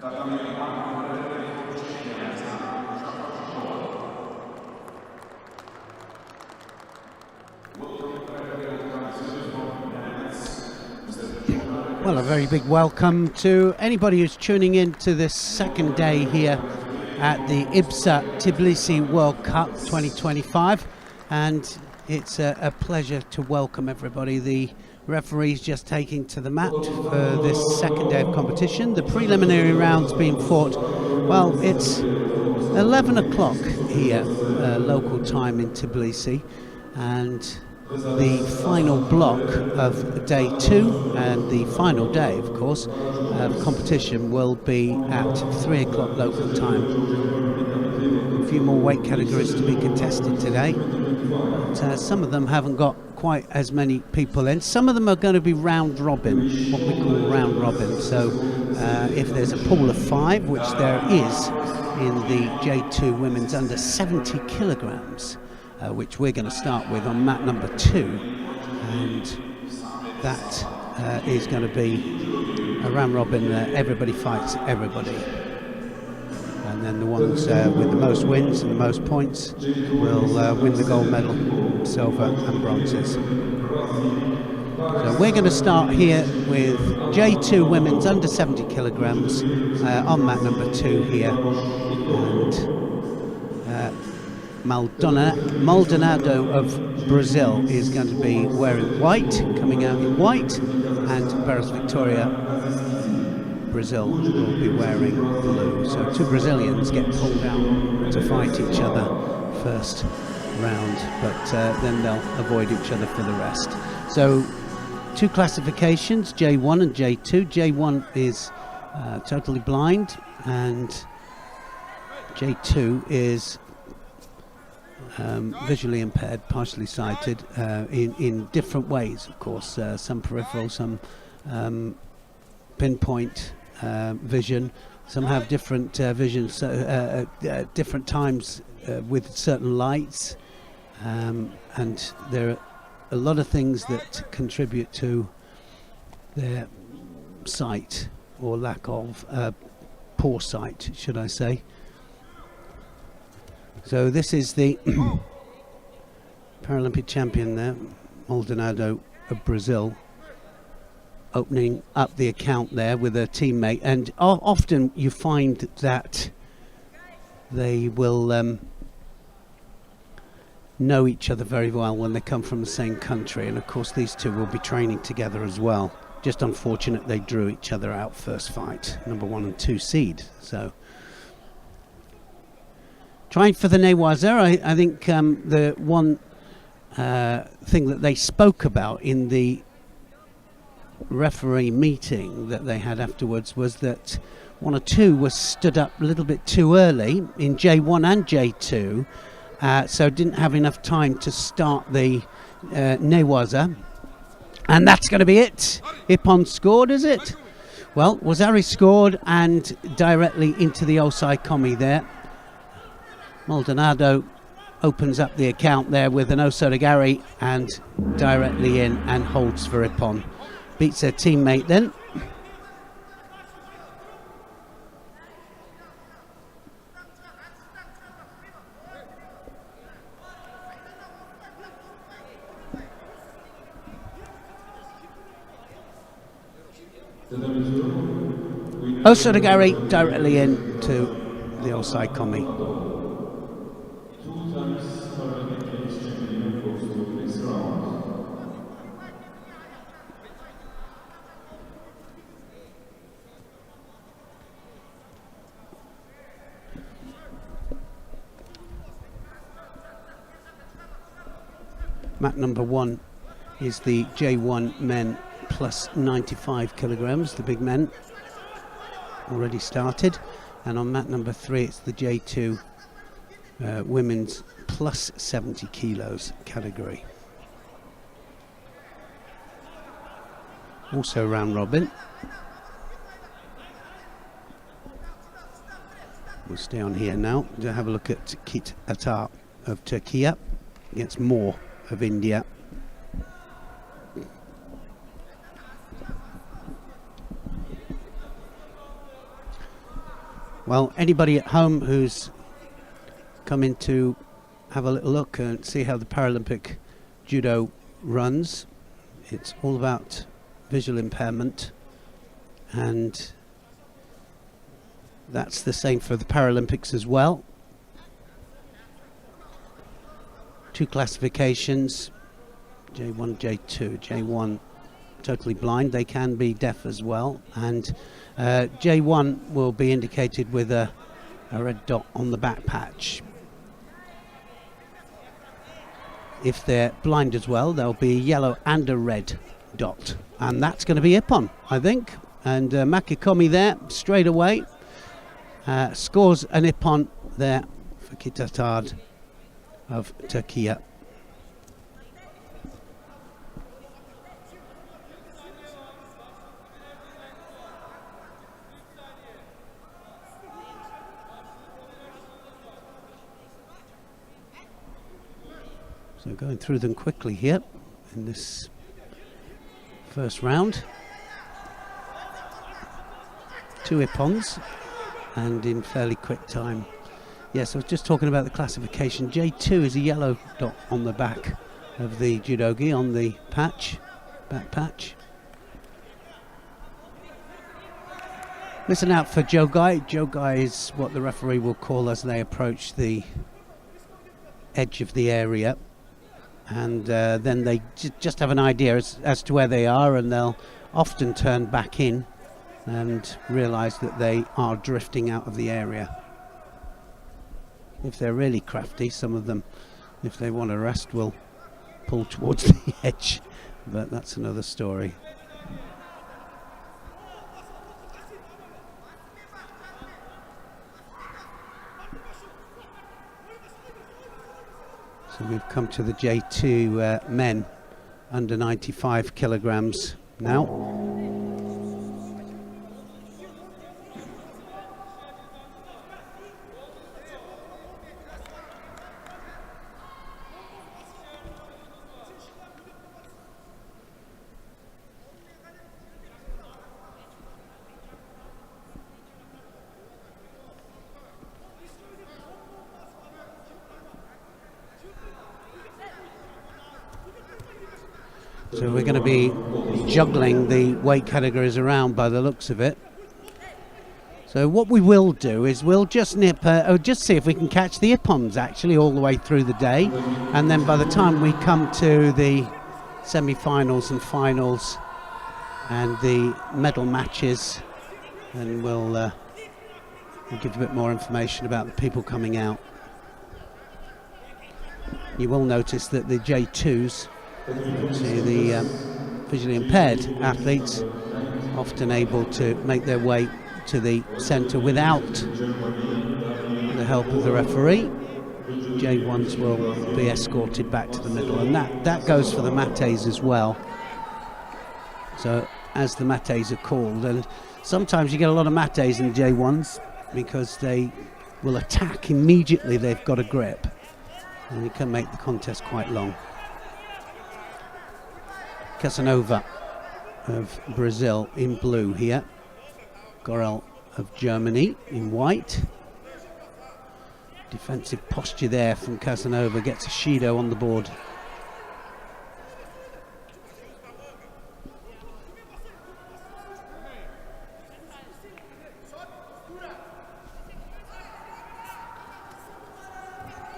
Well, a very big welcome to anybody who's tuning in to this second day here at the IBSA Tbilisi World Cup 2025, and it's a pleasure to welcome everybody. The referee's just taking to the mat for this second day of competition. The preliminary rounds being fought, well, it's 11 o'clock here, local time in Tbilisi, and the final block of day 2 and the final day, of course, of competition will be at 3 o'clock local time. A few more weight categories to be contested today, but some of them haven't got quite as many people in. Some of them are going to be round robin, what we call round robin. So if there's a pool of 5, which there is in the J2 women's under 70 kilograms, which we're going to start with on mat number 2, and that is going to be a round robin. Everybody fights everybody, and then the ones with the most wins and the most points will win the gold medal, silver and bronzes. So we're going to start here with J2 women's under 70 kilograms on mat number 2 here, and Maldonado of Brazil is going to be wearing white, coming out in white, and Paris Victoria, Brazil, will be wearing blue. So 2 Brazilians get pulled out to fight each other first round, but then they'll avoid each other for the rest. So 2 classifications, J1 and J2. J1 is totally blind, and J2 is visually impaired, partially sighted, in different ways, of course. Some peripheral, some pinpoint vision. Some have different visions, different times with certain lights, and there are a lot of things that contribute to their sight, or lack of poor sight, should I say. So this is the Paralympic champion there, Maldonado of Brazil, opening up the account there with a teammate. And often you find that they will know each other very well when they come from the same country. And of course these two will be training together as well. Just unfortunate they drew each other out first fight, number 1 and 2 seed. So trying for the Newaza, I think the one thing that they spoke about in the referee meeting that they had afterwards was that 1 or 2 was stood up a little bit too early in J1 and J2, so didn't have enough time to start the Newaza. And that's going to be it. Ippon scored, is it? Well, Wazari scored and directly into the Osai Komi there. Maldonado opens up the account there with an Osodagari and directly in and holds for Ippon. Beats their teammate then. Osodagari directly in to the Osai Komi. Mat number 1 is the J1 men plus 95 kilograms, the big men, already started. And on mat number 3 it's the J2 women's plus 70 kilos category. Also round robin. We'll stay on here now to have a look at Kit Atar of Turkey against Moore of India. Well, anybody at home who's coming to have a little look and see how the Paralympic Judo runs, it's all about visual impairment, and that's the same for the Paralympics as well. 2 classifications, J1, J2. J1 totally blind, they can be deaf as well, and J1 will be indicated with a red dot on the back patch. If they're blind as well, there'll be a yellow and a red dot, and that's going to be Ippon, I think. And Makikomi there straight away scores an Ippon there for Kitatard of Turkey. So going through them quickly here in this first round. 2 Ippons, and in fairly quick time. Yes, I was just talking about the classification. J2 is a yellow dot on the back of the judogi, on the patch, back patch. Listen out for Jogai. Jogai is what the referee will call as they approach the edge of the area. And then they just have an idea as to where they are, and they'll often turn back in and realise that they are drifting out of the area. If they're really crafty, some of them, if they want to rest, will pull towards the edge, but that's another story. So we've come to the J2 men under 95 kilograms now. So we're going to be juggling the weight categories around by the looks of it. So what we will do is we'll just just see if we can catch the Ippons actually all the way through the day, and then by the time we come to the semi-finals and finals and the medal matches, then we'll give a bit more information about the people coming out. You will notice that the J2s, see the visually impaired athletes, often able to make their way to the centre without the help of the referee. J1s will be escorted back to the middle, and that goes for the mates as well. So as the mates are called, and sometimes you get a lot of mates in J1s because they will attack immediately they've got a grip, and it can make the contest quite long. Casanova of Brazil in blue here. Gorel of Germany in white. Defensive posture there from Casanova, gets a Shido on the board.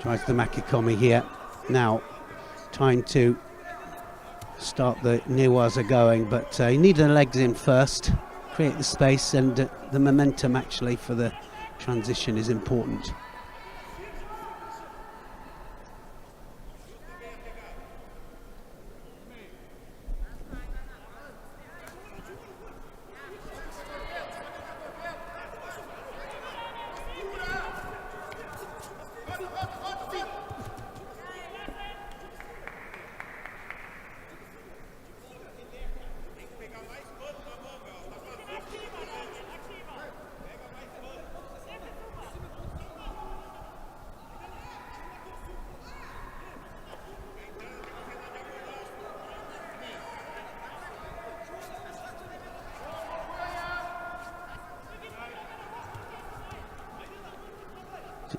Tries the Makikomi here. Now trying to start the Newaza going, but you need the legs in first, create the space, and the momentum actually for the transition is important.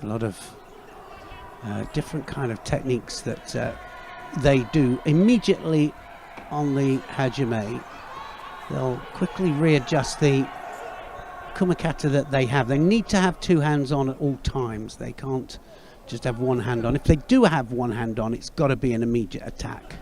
A lot of different kind of techniques that they do immediately on the hajime. They'll quickly readjust the kumikata that they have. They need to have two hands on at all times. They can't just have one hand on. If they do have one hand on, it's got to be an immediate attack.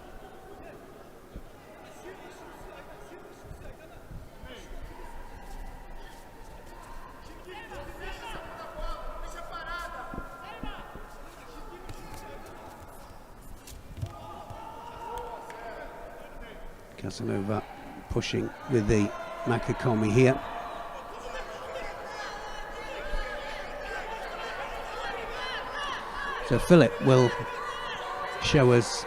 Casanova pushing with the Makikomi here. So Philip will show us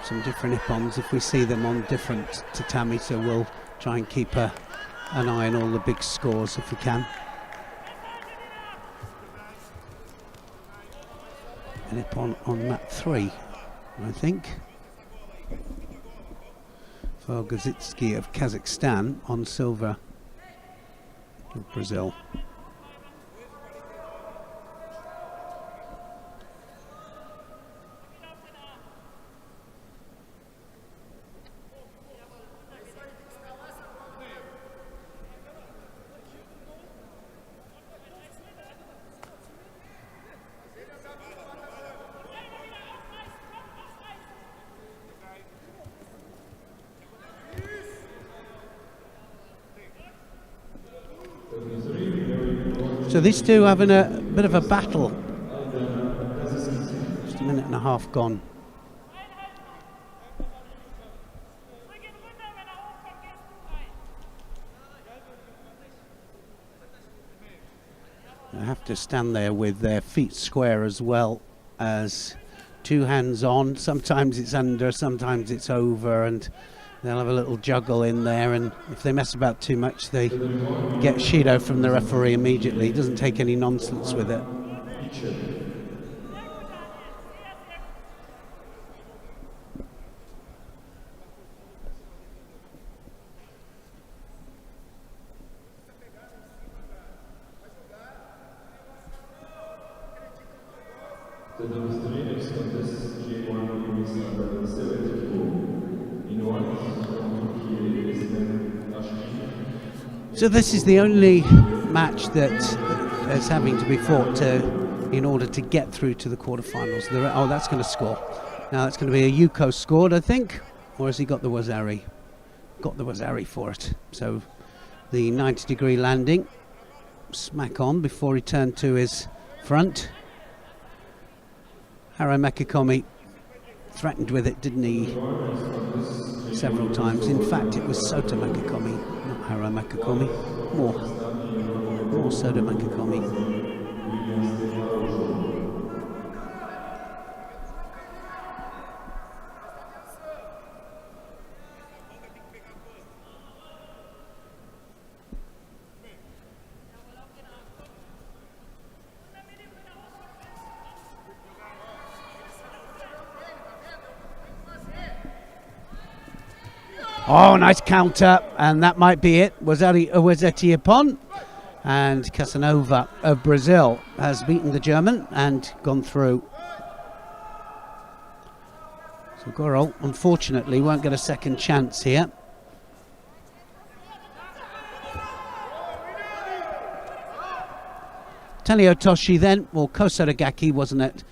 some different ippons if we see them on different tatami, so we'll try and keep an eye on all the big scores if we can. An ippon on mat 3, I think, for Gazitsky of Kazakhstan, on silver of Brazil. So these two having a bit of a battle. Just a minute and a half gone. They have to stand there with their feet square as well as two hands on. Sometimes it's under, sometimes it's over, and they'll have a little juggle in there, and if they mess about too much, they get Shido from the referee immediately. He doesn't take any nonsense with it. So this is the only match that is having to be fought in order to get through to the quarterfinals. Oh, that's going to score. Now that's going to be a Yuko scored, I think, or has he got the Wazari? Got the Wazari for it. So the 90-degree landing, smack on before he turned to his front. Harai Makikomi threatened with it, didn't he? Several times. In fact, it was Sota Makikomi, not Harai Makikomi. More Sota Makikomi. Oh, nice counter, and that might be it. Wazeti ippon, and Casanova of Brazil has beaten the German and gone through. So Gorol, unfortunately, won't get a second chance here. Taniotoshi then, or Kosaragaki, wasn't it?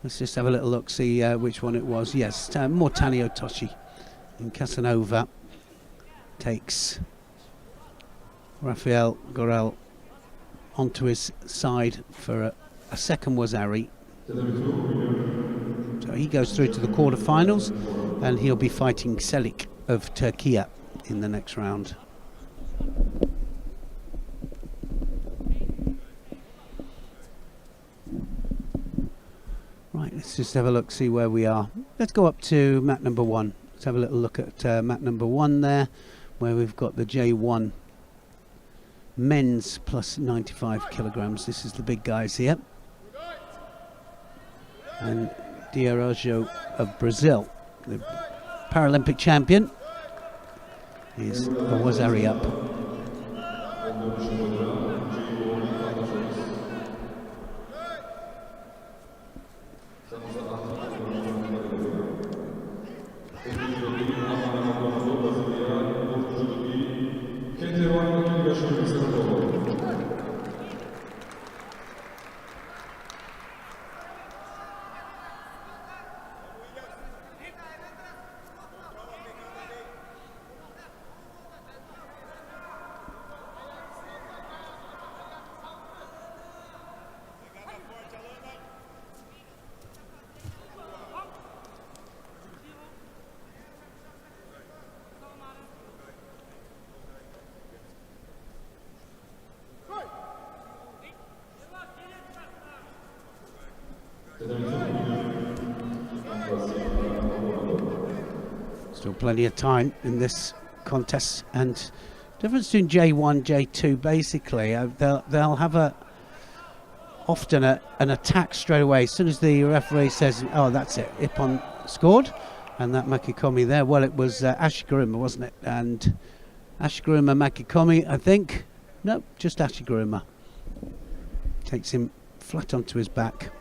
Let's just have a little look, see which one it was. Yes, more Taniotoshi. And Casanova takes Rafael Gorel onto his side for a second Wazari. So he goes through to the quarterfinals, and he'll be fighting Selik of Turkey in the next round. Right, let's just have a look, see where we are. Let's go up to mat number 1. Let's have a little look at mat number 1 there, where we've got the J1 men's plus 95 kilograms. This is the big guys here. And Diarajo of Brazil, the Paralympic champion, is a Wazari up. Still plenty of time in this contest, and difference between J1, J2, basically, they'll have often an attack straight away. As soon as the referee says, oh, that's it, Ippon scored, and that Makikomi there, well, it was Ashiguruma, wasn't it? And Ashiguruma Makikomi, I think, no, just Ashiguruma. Takes him flat onto his back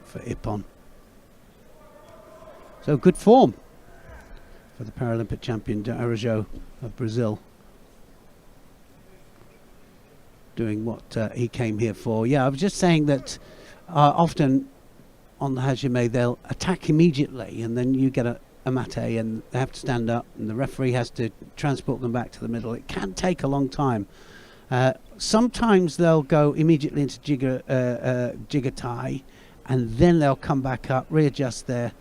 for Ippon. So good form for the Paralympic champion de Araújo of Brazil, doing what he came here for. Yeah, I was just saying that often on the hajime they'll attack immediately, and then you get a mate and they have to stand up, and the referee has to transport them back to the middle. It can take a long time. Sometimes they'll go immediately into jigatai, and then they'll come back up, readjust their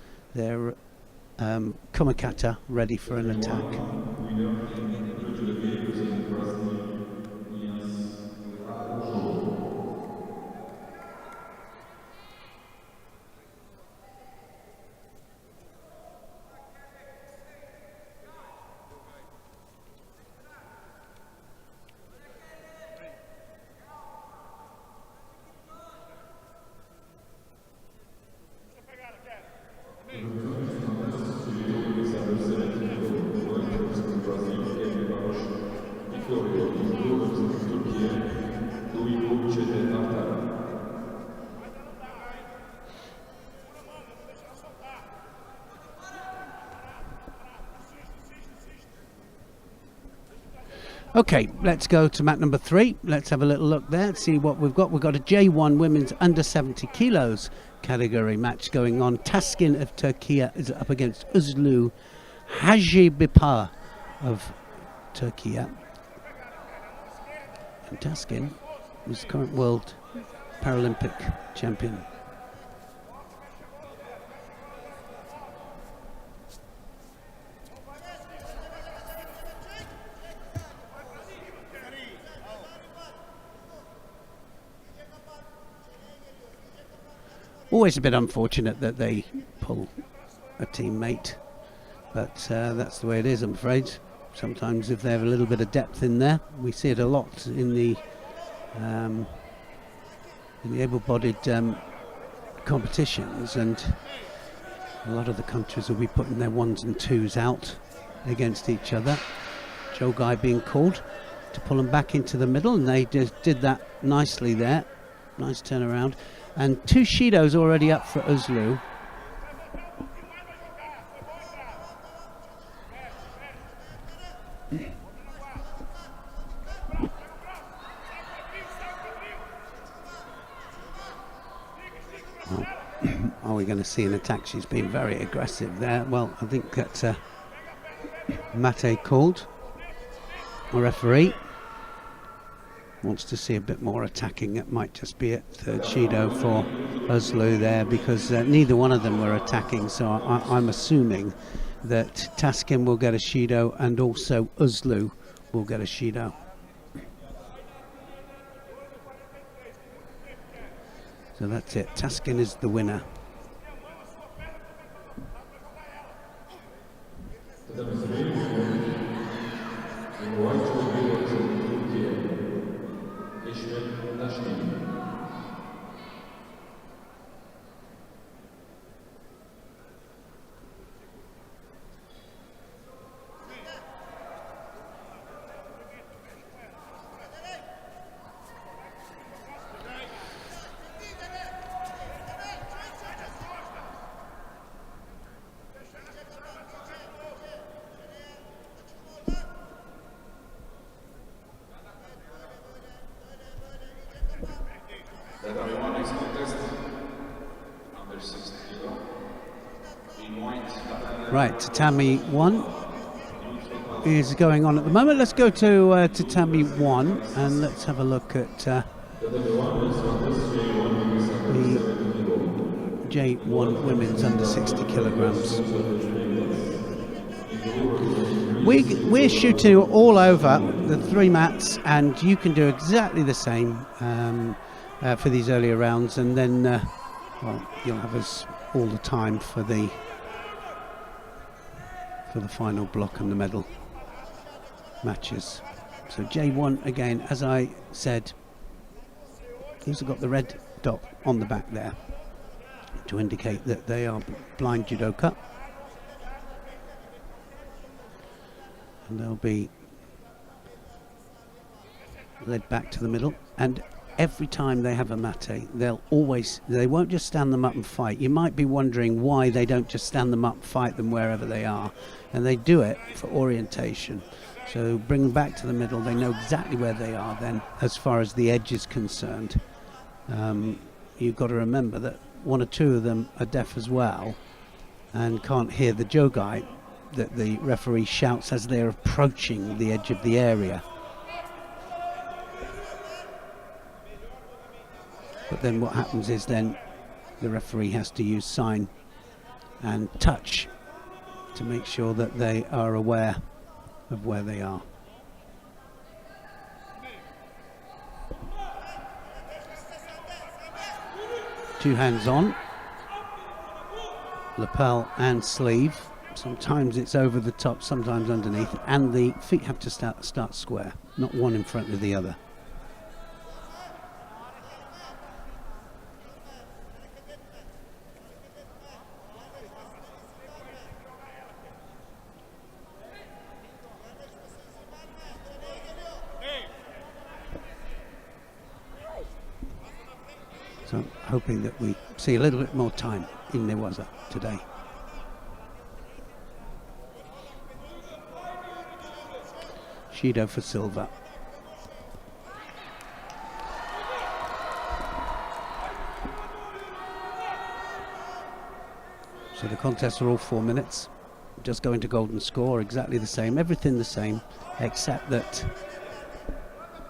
kumakata, ready for an attack. Okay, let's go to mat number 3. Let's have a little look there, see what we've got. We've got a J1 women's under 70 kilos category match going on. Taskin of Turkey is up against Özlü Hacıbipar of Turkey. And Taskin is the current world Paralympic champion. Always a bit unfortunate that they pull a teammate, but that's the way it is, I'm afraid. Sometimes if they have a little bit of depth in there, we see it a lot in the able-bodied competitions, and a lot of the countries will be putting their 1s and 2s out against each other. Jogai being called to pull them back into the middle, and they just did that nicely there. Nice turnaround. And 2 Shidos already up for Özlü. Well, are we going to see an attack? She's been very aggressive there. Well, I think that Mate called, a referee. Wants to see a bit more attacking. It might just be a third Shido for Özlü there, because neither one of them were attacking, so I'm assuming that Taskin will get a Shido and also Özlü will get a Shido. So that's it. Taskin is the winner. Right, Tatami 1 is going on at the moment. Let's go to Tatami 1 and let's have a look at the J1 women's under 60 kilograms. We're shooting all over the 3 mats, and you can do exactly the same for these earlier rounds, and then well, you'll have us all the time for the for the final block and the medal matches. So J1 again, as I said, he's got the red dot on the back there to indicate that they are blind judoka, and they'll be led back to the middle. And every time they have a mate, they won't just stand them up and fight. You might be wondering why they don't just stand them up, fight them wherever they are, and they do it for orientation. So bring them back to the middle. They know exactly where they are then, as far as the edge is concerned. You've got to remember that one or two of them are deaf as well and can't hear the jogai that the referee shouts as they're approaching the edge of the area. But then what happens is then the referee has to use sign and touch to make sure that they are aware of where they are. Two hands on, lapel and sleeve. Sometimes it's over the top, sometimes underneath, and the feet have to start square, not one in front of the other. So I'm hoping that we see a little bit more time in Newaza today. Judo for silver. So the contests are all 4 minutes. Just going to golden score, exactly the same, everything the same, except that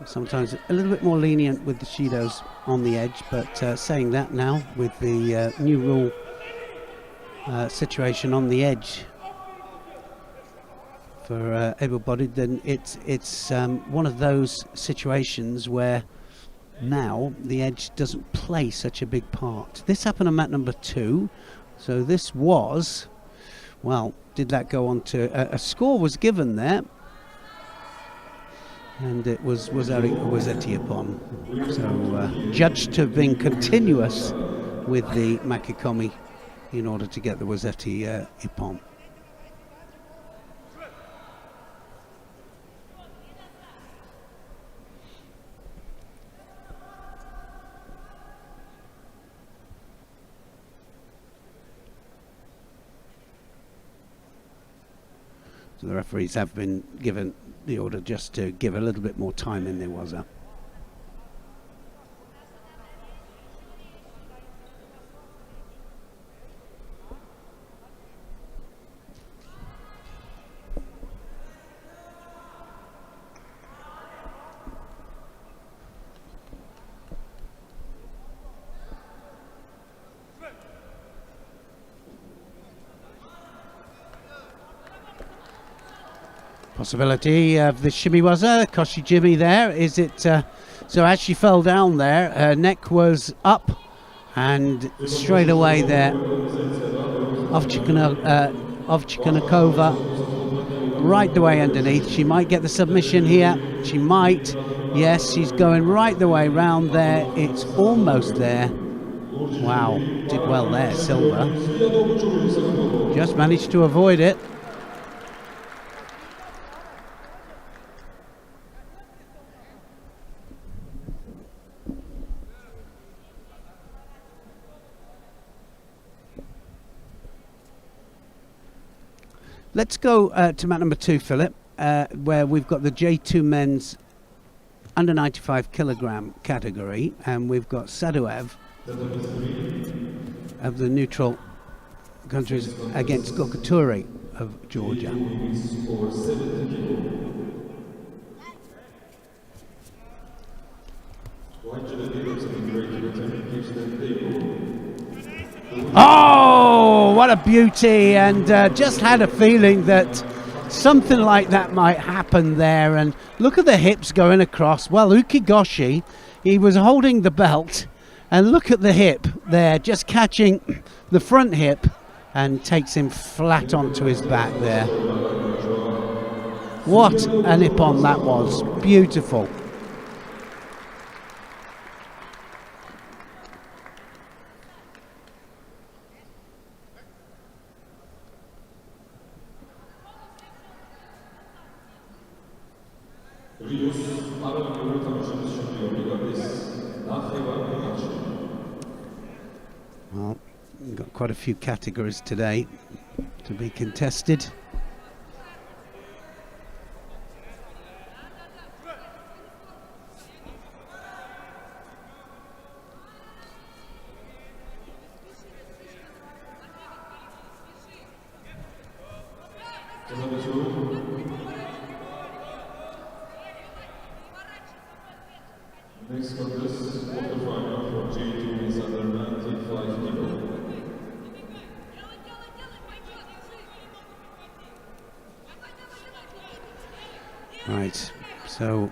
sometimes a little bit more lenient with the shidos on the edge, but saying that now, with the new rule situation on the edge for able-bodied, then it's one of those situations where now the edge doesn't play such a big part. This happened on mat number 2, so this was, well, did that go on to a score was given there, and it was Eti upon, so judged to have been continuous with the Makikomi in order to get the Wazeti Ippon. So the referees have been given the order just to give a little bit more time in Newaza. Possibility of the shimiwaza, Koshi Jimmy there. Is it, so as she fell down there, her neck was up, and straight away there, Ovchikanakova, right the way underneath. She might get the submission here, she might, yes, she's going right the way round there, it's almost there. Wow, did well there, Silva. Just managed to avoid it. Let's go to mat number 2, Philip, where we've got the J2 men's under 95 kilogram category, and we've got Saduev of the neutral countries against Gokaturi of Georgia. Oh, what a beauty, and just had a feeling that something like that might happen there. And look at the hips going across. Well, Ukigoshi, he was holding the belt, and look at the hip there, just catching the front hip and takes him flat onto his back there. What a nippon that was. Beautiful. Well, we've got quite a few categories today to be contested. Next contest is quarterfinal for Judo is under 95 kilo. Right, so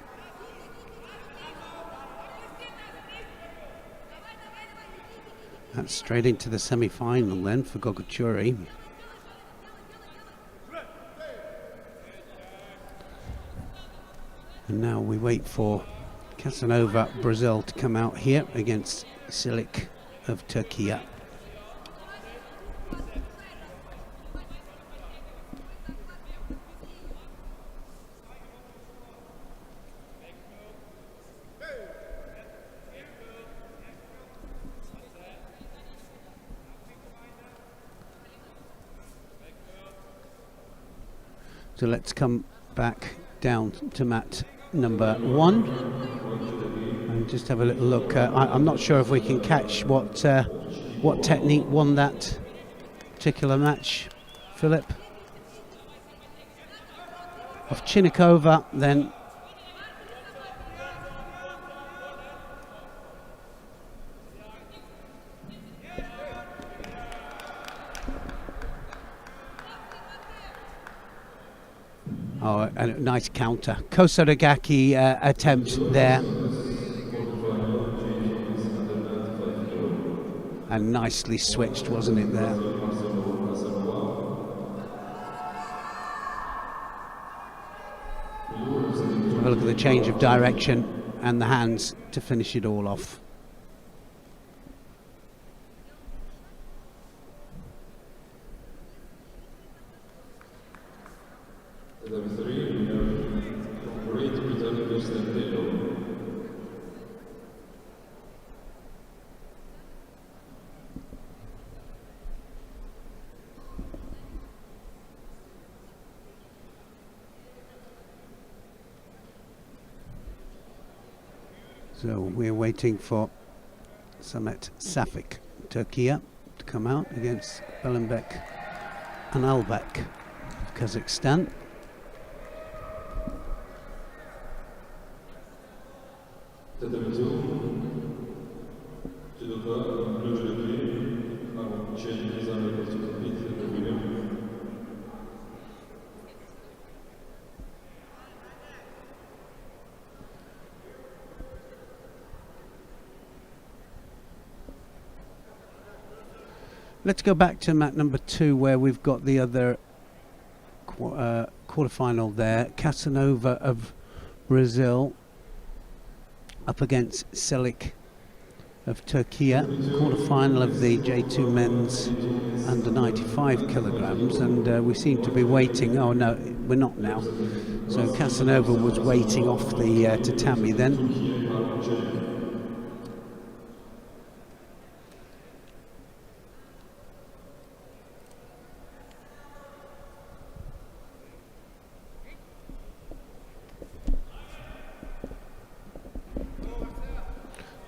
that's straight into the semi-final then for Gogachuri. And now we wait for Casanova, Brazil, to come out here against Silic of Turkey. So let's come back down to mat number 1 and just have a little look. I'm not sure if we can catch what technique won that particular match, Philip. Ovchinnikova then. Oh, a nice counter. Kosodagaki attempt there. And nicely switched, wasn't it, there? Have a look at the change of direction and the hands to finish it all off. So we're waiting for Samet Safik, Turkey, to come out against Belenbek and Albek of Kazakhstan. Let's go back to mat number 2 where we've got the other quarterfinal there. Casanova of Brazil up against Selic of Turkey. Quarterfinal of the J2 men's under 95 kilograms, and we seem to be waiting. Oh no, we're not now. So Casanova was waiting off the tatami then.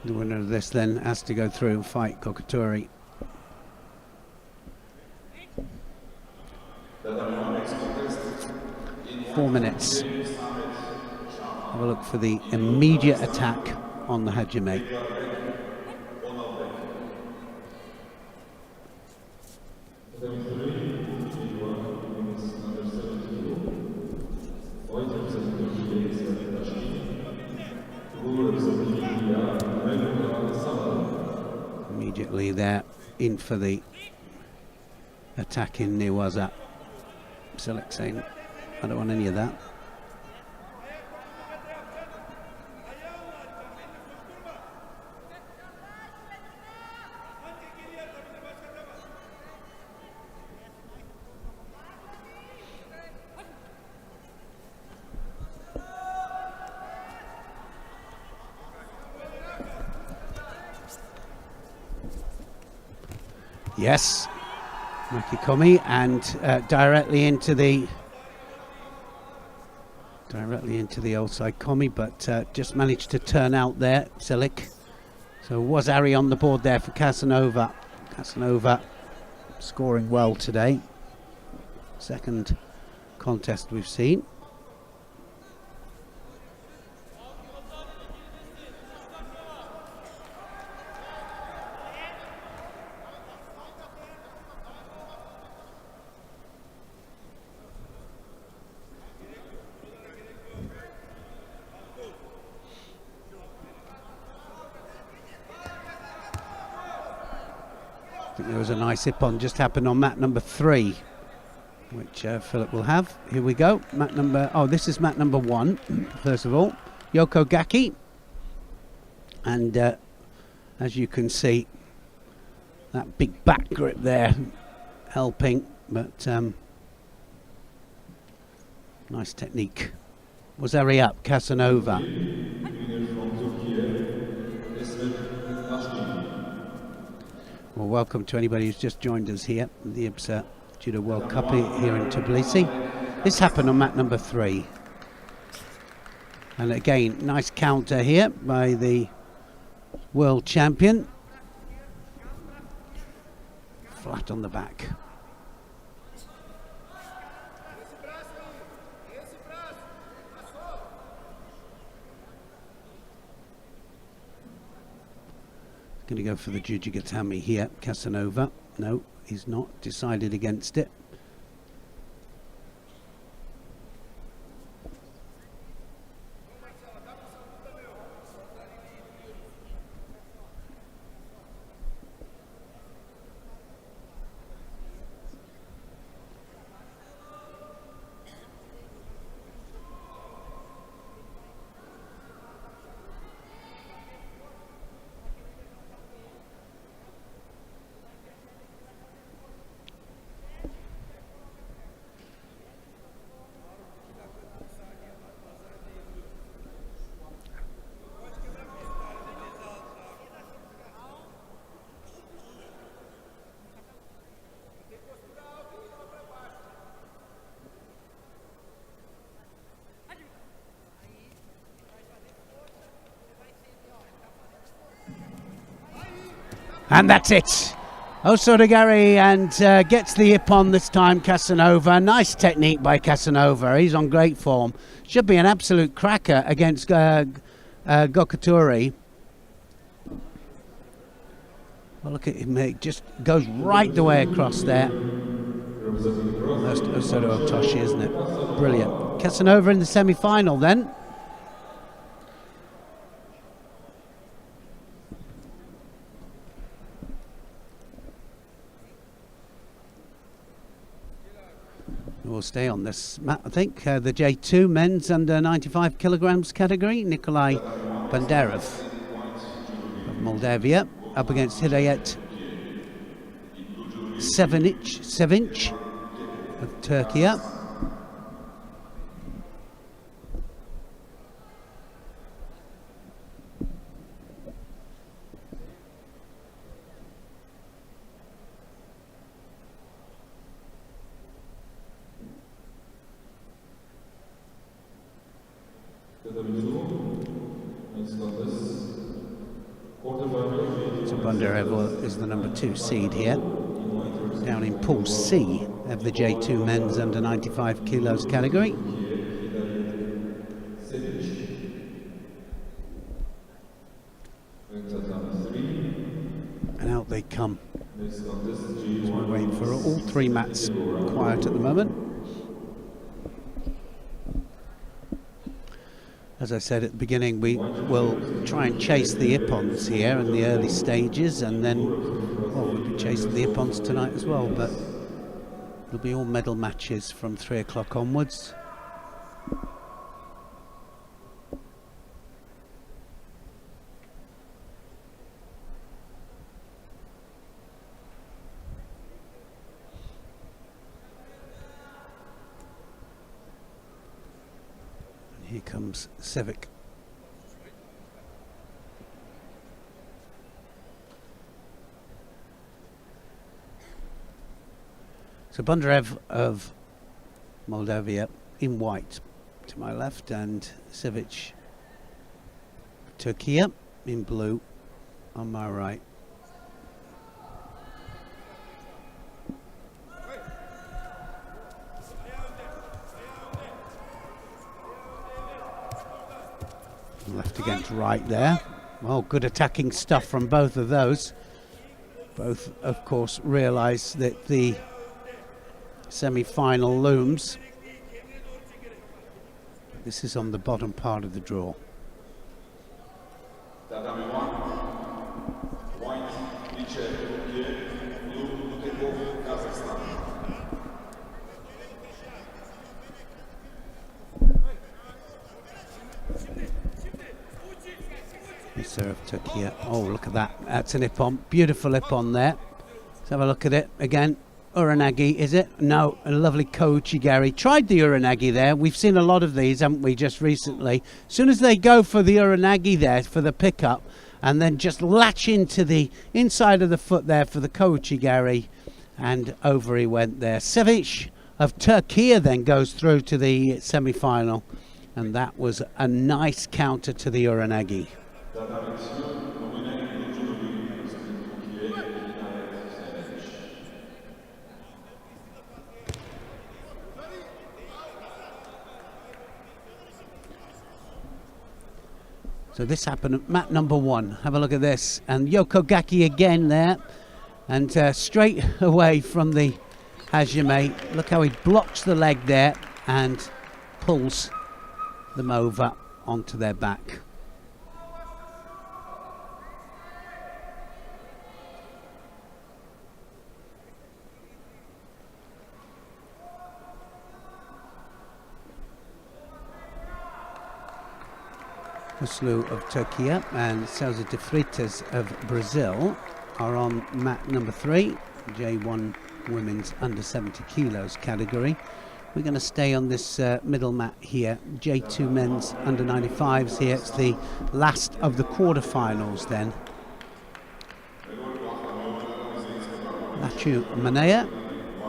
The winner of this then has to go through and fight Gogachuri. Four minutes. Have a look for the immediate attack on the Hajime. Immediately they're in for the attacking Niwaza. Select saying, I don't want any of that. Yes, Makikomi, and directly into the outside Komi, but just managed to turn out there, Silic. So was Ari on the board there for Casanova. Casanova scoring well today. Second contest we've seen. I think there was a nice hip-on just happened on mat number 3, which Philip will have. Here we go. This is mat number 1, first of all. Yoko Gaki. And as you can see, that big back grip there helping, but nice technique. Was Ari up? Casanova. Well, welcome to anybody who's just joined us here at the IBSA Judo World Cup here in Tbilisi. This happened on mat number 3. And again, nice counter here by the world champion. Flat on the back. Going to go for the Jujigatami here, Casanova. No, he's not. Decided against it. And that's it. Osodagari and gets the hip on this time, Casanova. Nice technique by Casanova. He's on great form. Should be an absolute cracker against Gokaturi. Well, look at him. It just goes right the way across there. That's Osodo Otoshi, isn't it? Brilliant. Casanova in the semi-final then. We'll stay on this mat, I think. The J2 men's under 95 kilograms category. Nikolai Banderov of Moldavia up against Hidayet Sevinch of Turkey. So Banderov is the number 2 seed here, down in Pool C of the J2 men's under 95 kilos category. And out they come. So we're waiting for all 3 mats quiet at the moment. As I said at the beginning, we will try and chase the Ippons here in the early stages, and then, well, we'll be chasing the Ippons tonight as well, but There'll be all medal matches from 3 o'clock onwards. And here comes Sevic. So Bondarev of Moldavia in white to my left, and Sevic Turkey in blue on my right. Left against right there. Well, good attacking stuff from both of those. Both, of course, realise that the semi-final looms. This is on the bottom part of the draw. Serve Turkey. Oh, look at that. That's an ippon. Beautiful ippon there. Let's have a look at it again. Uranagi, is it? No, a lovely Kouchigari. Tried the Uranagi there. We've seen a lot of these, haven't we, just recently. As soon as they go for the Uranagi there, for the pickup, and then just latch into the inside of the foot there for the Kouchigari, and over he went there. Sevic of Turkey then goes through to the semi-final, and that was a nice counter to the Uranagi. So this happened at mat number 1. Have a look at this. And Yokogaki again there. And straight away from the Hajime. Look how he blocks the leg there and pulls them over onto their back. Oslu of Turkey and Sousa de Freitas of Brazil are on mat number 3, J1 women's under 70 kilos category. We're going to stay on this middle mat here, J2 men's under 95s here. It's the last of the quarterfinals then. Lachu Manea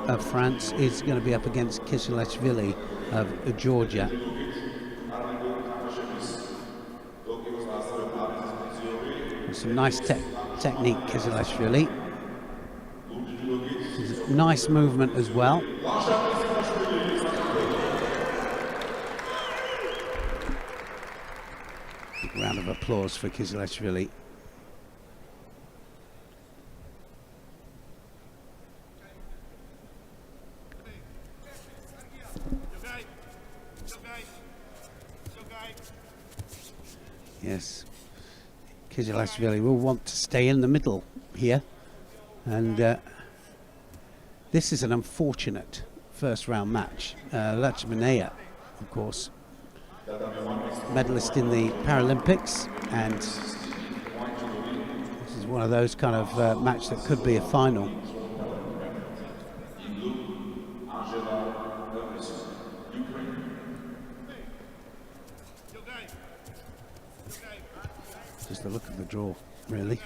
of France is going to be up against Kisilashvili of Georgia. Some nice technique, Kisilashvili. Nice movement as well. Big round of applause for Kisilashvili. Yes. Kisilashvili will want to stay in the middle here, and this is an unfortunate first round match. Lachmanea, of course, medalist in the Paralympics, and this is one of those kind of match that could be a final. Just the look of the draw, really.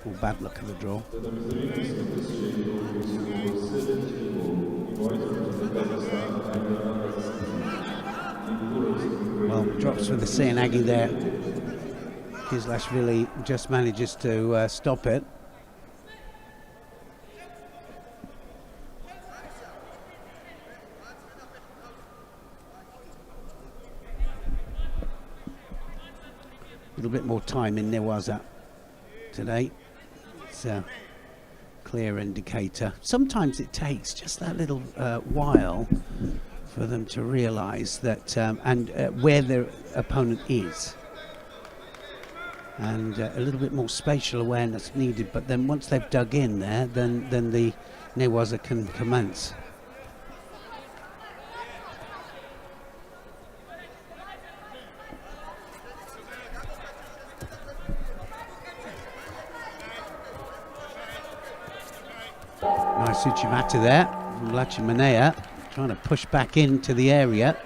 Or bad look of the draw. Well, drops for the Seanagi there. Kisilashvili just manages to stop it. A little bit more time in Newaza today. It's a clear indicator. Sometimes it takes just that little while for them to realise that where their opponent is, and a little bit more spatial awareness needed. But then once they've dug in there, then the Newaza can commence. Nice Uchimata there from Lachimanea, trying to push back into the area.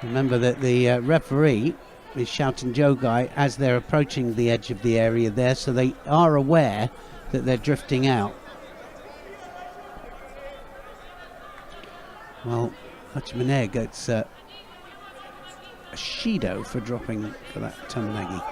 Remember that the referee is shouting Jogai as they're approaching the edge of the area there, so they are aware that they're drifting out. Well, Lachimanea gets a Shido for dropping for that Tamanagi.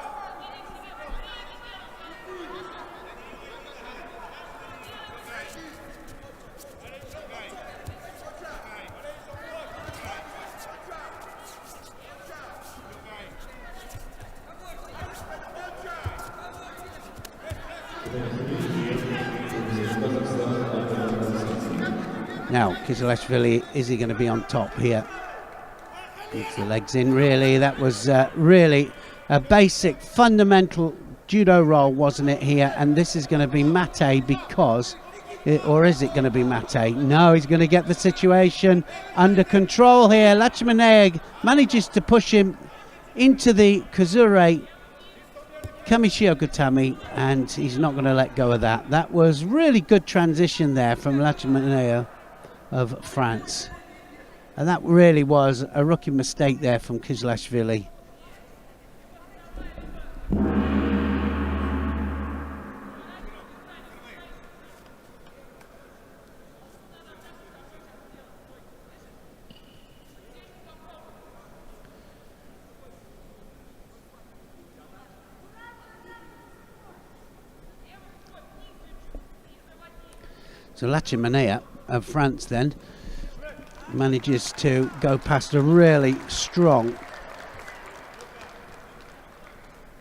Now, Kizilashvili, is he going to be on top here? Gets the legs in, really. That was really a basic, fundamental judo roll, wasn't it, here? And this is going to be Mate because, or is it going to be Mate? No, he's going to get the situation under control here. Lachimanea manages to push him into the Kazure Kamishio-Gatami, and he's not going to let go of that. That was really good transition there from Lachimanea of France, and that really was a rookie mistake there from Kizilashvili. So Lachimanea of France then manages to go past a really strong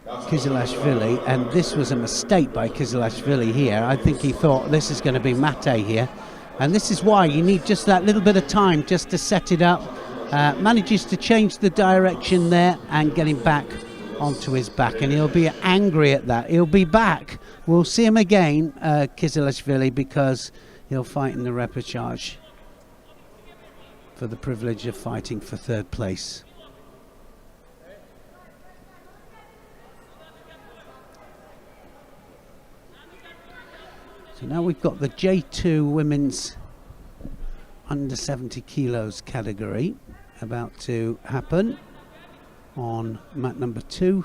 Kizilashvili, and this was a mistake by Kizilashvili here. I think he thought this is going to be Mate here, and this is why you need just that little bit of time just to set it up. Manages to change the direction there and get him back onto his back, and he'll be angry at that. He'll be back. We'll see him again, Kizilashvili, because he'll fight in the repêchage for the privilege of fighting for third place. So now we've got the J2 women's under 70 kilos category about to happen on mat number 2.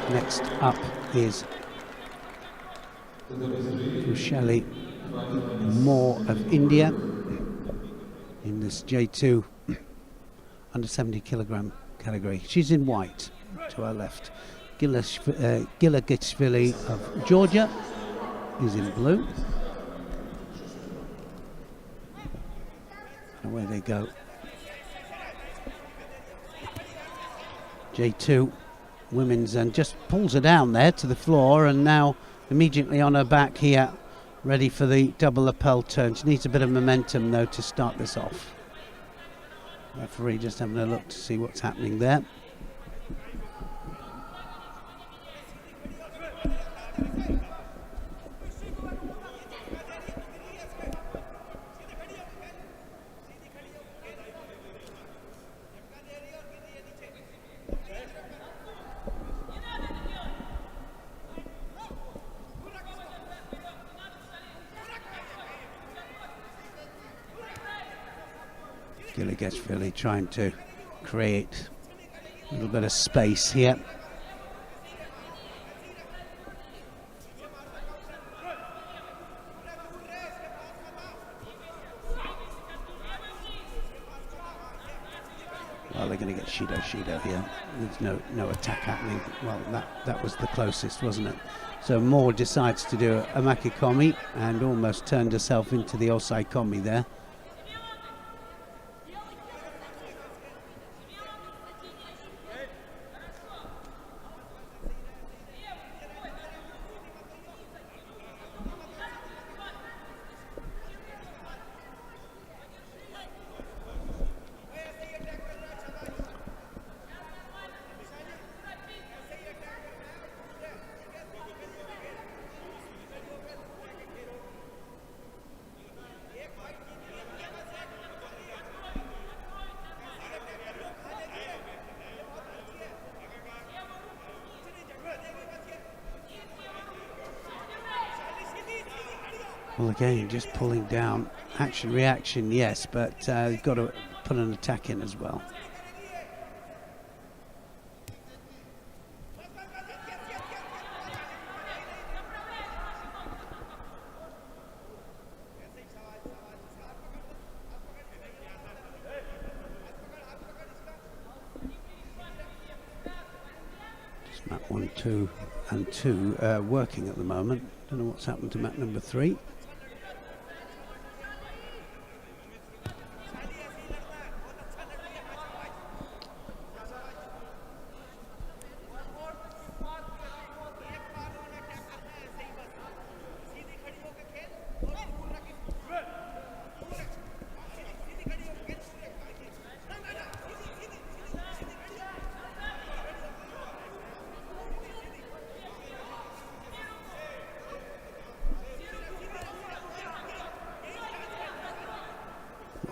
Next up is Rushali Moore of India in this J2 under 70 kilogram category. She's in white to our left. Gilagishvili of Georgia is in blue. And away they go. J2 women's, and just pulls her down there to the floor, and now immediately on her back here, ready for the double lapel turn. She needs a bit of momentum though to start this off. Referee just having a look to see what's happening there. Gilagishvili trying to create a little bit of space here. Well, they're going to get Shido here. There's no attack happening. Well, that was the closest, wasn't it? So Moore decides to do a Makikomi and almost turned herself into the Osai Komi there. Well, again, just pulling down. Action, reaction, yes, but you've got to put an attack in as well. Just mat 1, 2 and 2 working at the moment. Don't know what's happened to mat number 3.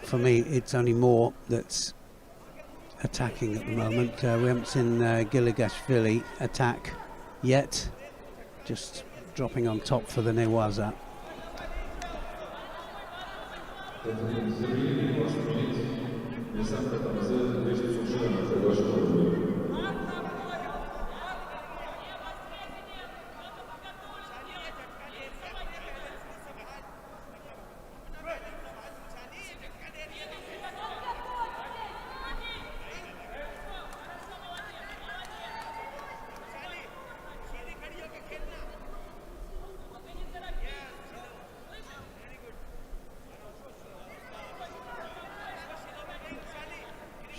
For me, it's only Moore that's attacking at the moment. We haven't seen Giligashvili attack yet. Just dropping on top for the Newaza.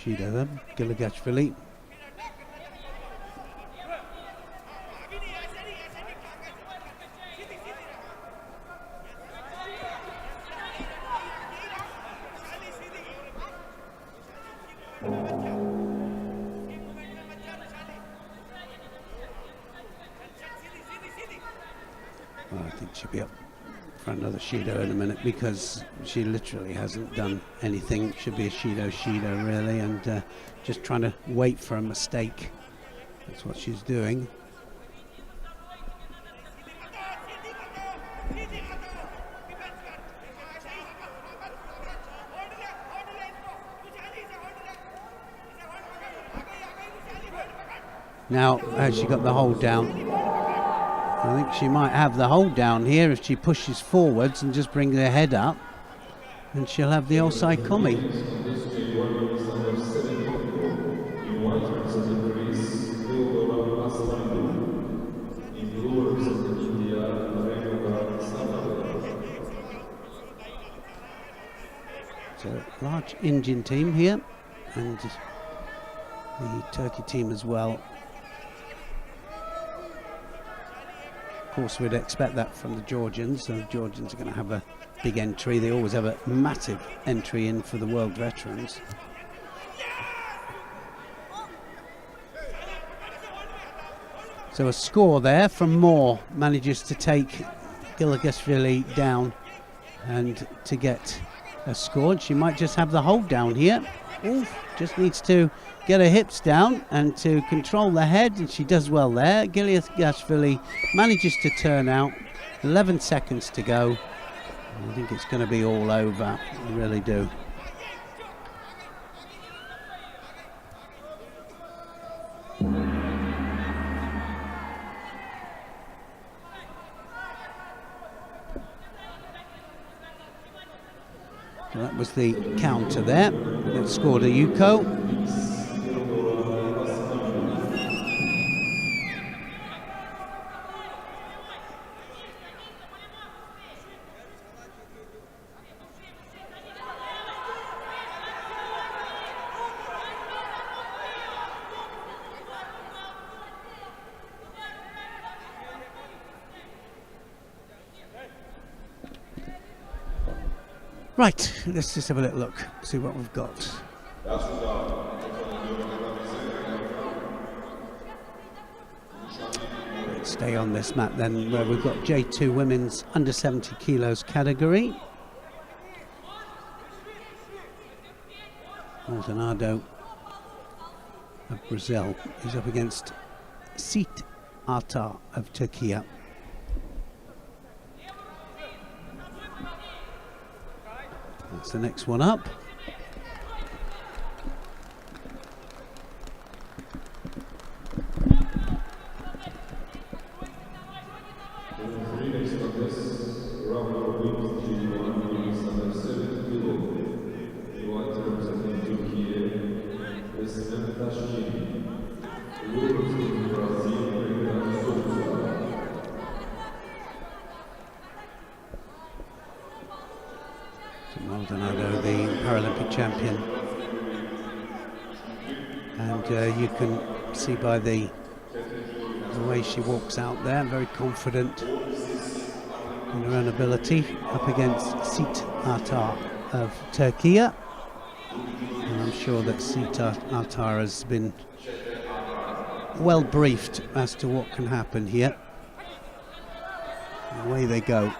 Shido then, Giligashvili. Well, I think she'll be up for another Shido in a minute because she literally hasn't done anything. Should be a Shido really, and just trying to wait for a mistake. That's what she's doing. Now, has she got the hold down? I think she might have the hold down here if she pushes forwards and just brings her head up, and she'll have the Osai Komi. It's a large Indian team here, and the Turkey team as well. Of course, we'd expect that from the Georgians. The Georgians are going to have a big entry. They always have a massive entry in for the World Veterans. So a score there from Moore manages to take Giligashvili down and to get a score. And she might just have the hold down here. Ooh, just needs to get her hips down and to control the head, and she does well there. Giligashvili manages to turn out. 11 seconds to go. I think it's going to be all over. I really do. So that was the counter there that scored a Yuko. Right, let's just have a little look, see what we've got. Let's stay on this map then, where we've got J2 women's under 70 kilos category. Maldonado of Brazil is up against Seat Artar of Turkey. That's the next one up. Maldonado, the Paralympic champion, and you can see by the way she walks out there, very confident in her own ability, up against Seat Artar of Turkey. And I'm sure that Seat Artar has been well briefed as to what can happen here. And away they go.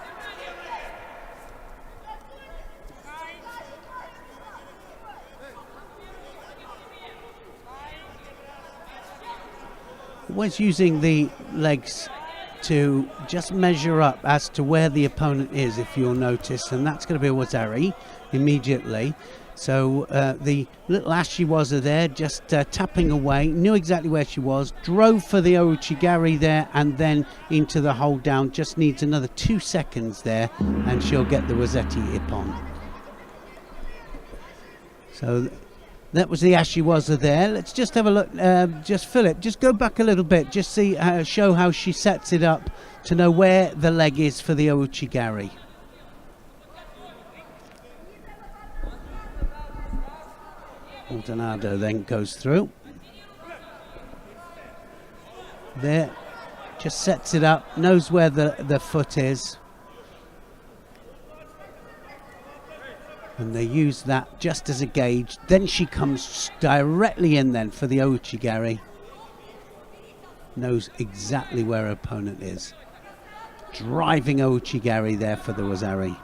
Always using the legs to just measure up as to where the opponent is, if you'll notice, and that's going to be Wazari immediately. So the little Ashiwaza there, just tapping away, knew exactly where she was, drove for the Ouchigari there, and then into the hold down. Just needs another 2 seconds there, and she'll get the Wazetti Ippon. So that was the Ashiwaza there. Let's just have a look. Just Philip, just go back a little bit. Just see, show how she sets it up to know where the leg is for the Ouchigari. Maldonado then goes through. There, just sets it up, knows where the foot is. And they use that just as a gauge. Then she comes directly in then for the Ouchigari. Knows exactly where her opponent is. Driving Ouchigari there for the Wazari.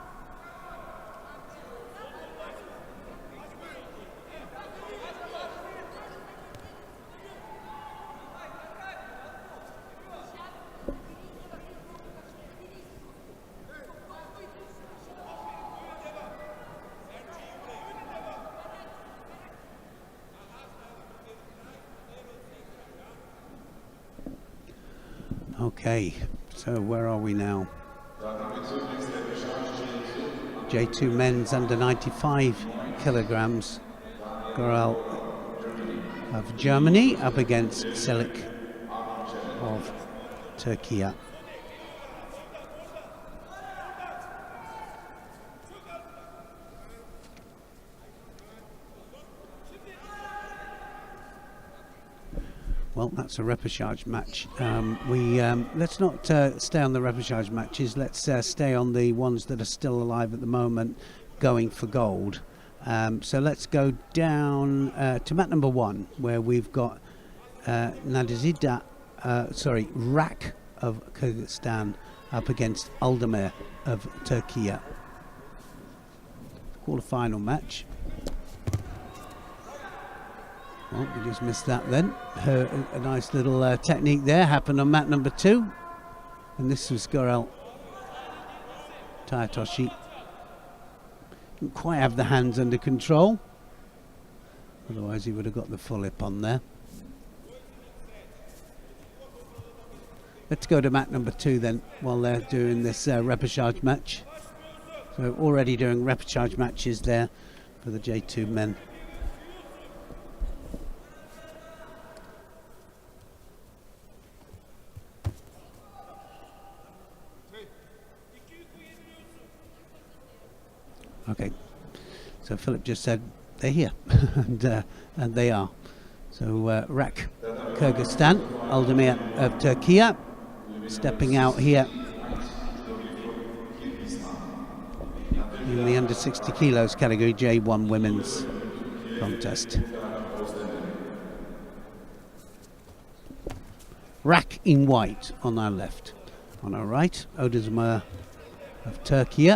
Okay, so where are we now? J2 men's under 95 kilograms. Gorel of Germany up against Selik of Turkey. Well, that's a repêchage match. Let's not stay on the repêchage matches. Let's stay on the ones that are still alive at the moment, going for gold. So let's go down to mat number 1, where we've got Rak of Kyrgyzstan up against Aldemir of Turkey. Quarterfinal match. Well, we just missed that then. A nice little technique there happened on mat number 2. And this was Gorel Tayatoshi. Didn't quite have the hands under control. Otherwise he would have got the full hip on there. Let's go to mat number 2 then, while they're doing this repêchage match. So already doing repêchage matches there for the J2 men. Okay, so Philip just said they're here, and they are. So Rak Kyrgyzstan, Aldemir of Turkey, in the under 60 kilos category, J1 women's contest. Rack in white on our left. On our right, Oduzma of Turkey.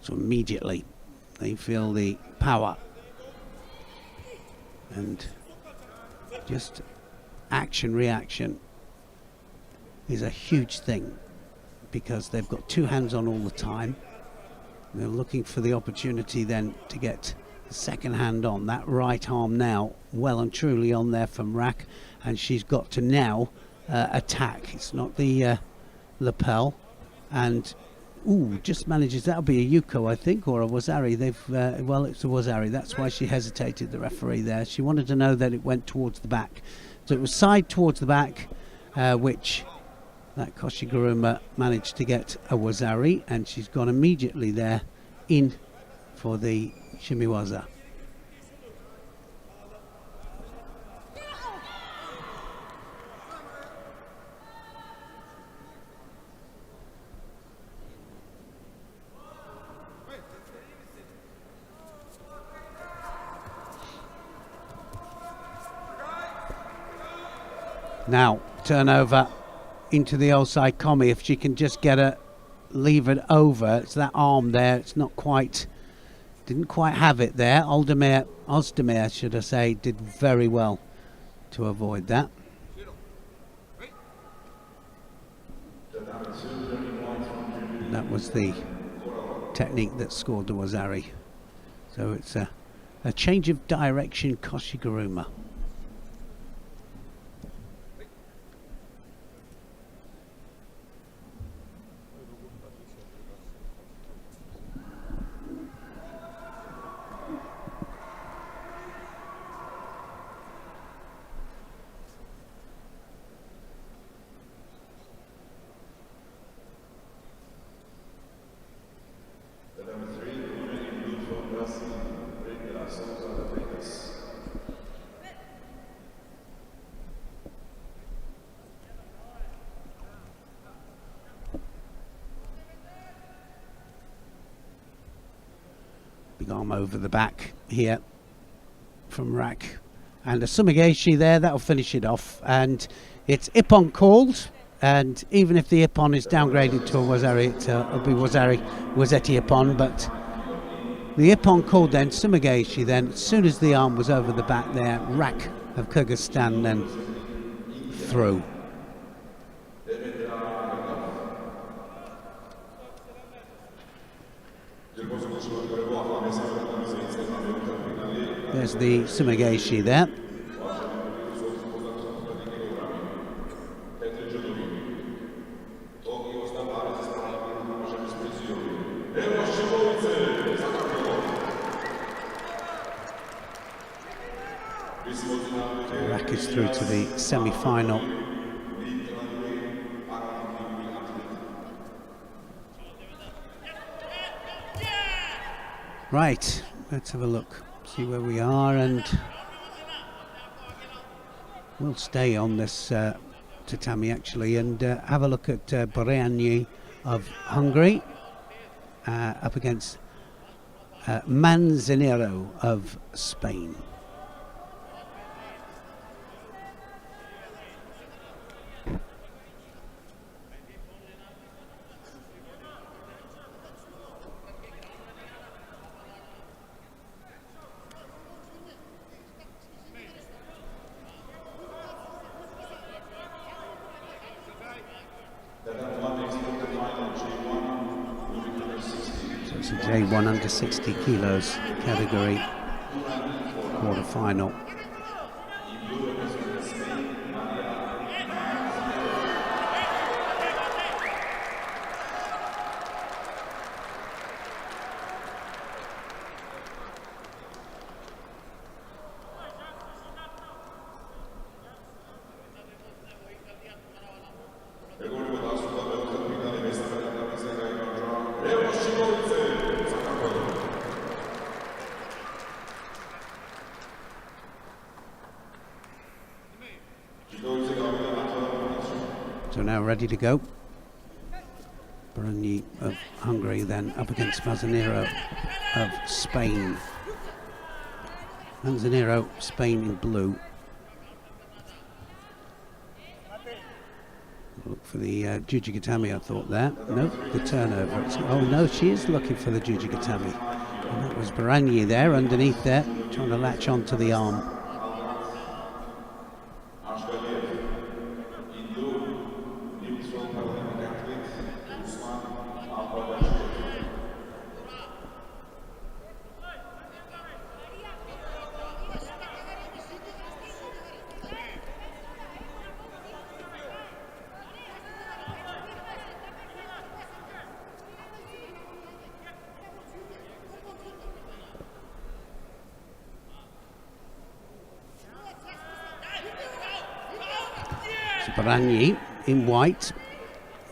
So immediately they feel the power, and just action reaction is a huge thing, because they've got two hands on all the time. They're looking for the opportunity then to get the second hand on. That right arm now well and truly on there from Rack, and she's got to now attack. It's not the lapel, and just manages. That'll be a Yuko, I think, or a Wazari. Well, it's a Wazari. That's why she hesitated, the referee there. She wanted to know that it went towards the back. So it was side towards the back, which that Koshiguruma managed to get a Wazari, and she's gone immediately there in for the Shimiwaza. Now, turnover into the old side Komi. If she can just get a leave it over. It's that arm there. It's not quite, didn't quite have it there. Ozdemir, should I say, did very well to avoid that. And that was the technique that scored the Wazari. So it's a change of direction, Koshiguruma. Big arm over the back here from Rack, and a Sumigeshi there. That'll finish it off, and it's Ippon called, and even if the Ippon is downgraded to a Wazari, it'll be Wazetti Ippon, but the Ippon called then, Sumigeshi then, as soon as the arm was over the back there, Rack of Kyrgyzstan then through. There's the Sumigeshi there. Rack is through to the semi-final. Right, let's have a look, see where we are, and we'll stay on this tatami actually, and have a look at Boreani of Hungary up against Manzanero of Spain. It's a J1 under 60 kilos category quarterfinal. So now ready to go. Barani of Hungary then up against Manzanero of Spain. Manzanero, Spain in blue. Look for the Jujigatami, I thought there. No, the turnover. Oh no, she is looking for the Jujigatami. And that was Barani there, underneath there, trying to latch onto the arm. Barani in white,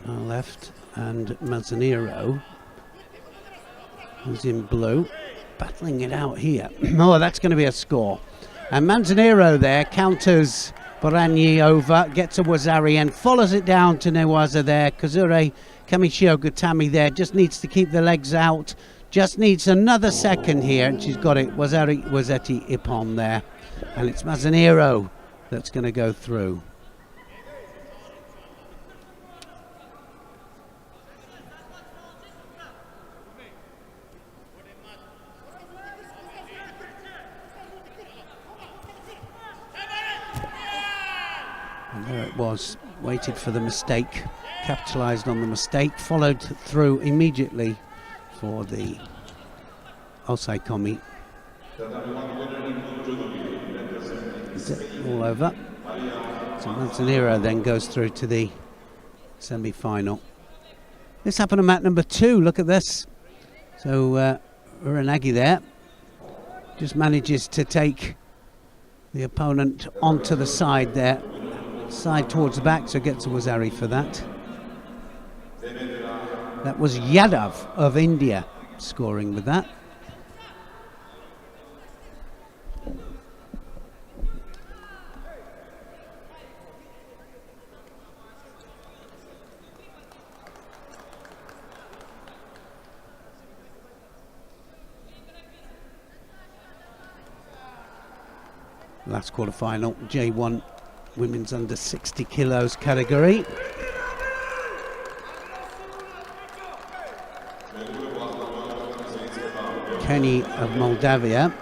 left, and Manzanero, who's in blue, battling it out here. Oh, that's going to be a score. And Manzanero there counters Barani over, gets a Wazari and follows it down to Newaza there. Kazure Kamishio Gutami there, just needs to keep the legs out, just needs another second here, and she's got it. Wazetti Ippon there, and it's Manzanero that's going to go through. And there it was, waited for the mistake, capitalised on the mistake, followed through immediately for the Osai Komi. Is it all over? So Manzanero then goes through to the semi-final. This happened on mat number 2, look at this. So Uranagi there just manages to take the opponent onto the side there. Side towards the back, so gets a Wazari for that. That was Yadav of India scoring with that. Last quarter-final, J1 women's under 60 kilos category. Kenny of Moldavia.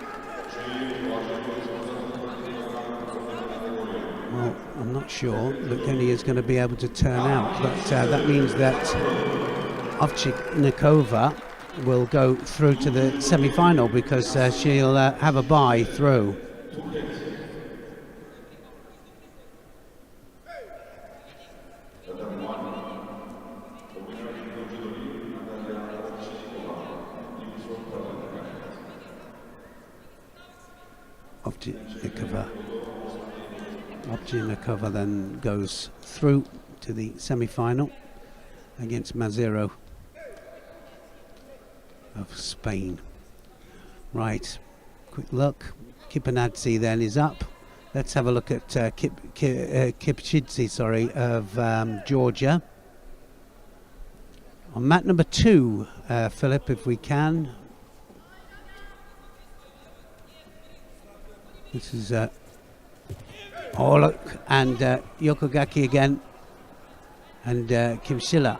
Well, I'm not sure that Kenny is going to be able to turn out, but that means that Ovchnikova will go through to the semi-final because she'll have a bye through. Ovchnikova then goes through to the semi-final against Manzanero of Spain. Right, quick look. Kipanadze then is up. Let's have a look at Kipchidze, of Georgia. On mat number 2, Philip, if we can. This is oh look, and Yokogaki again, and Kimshila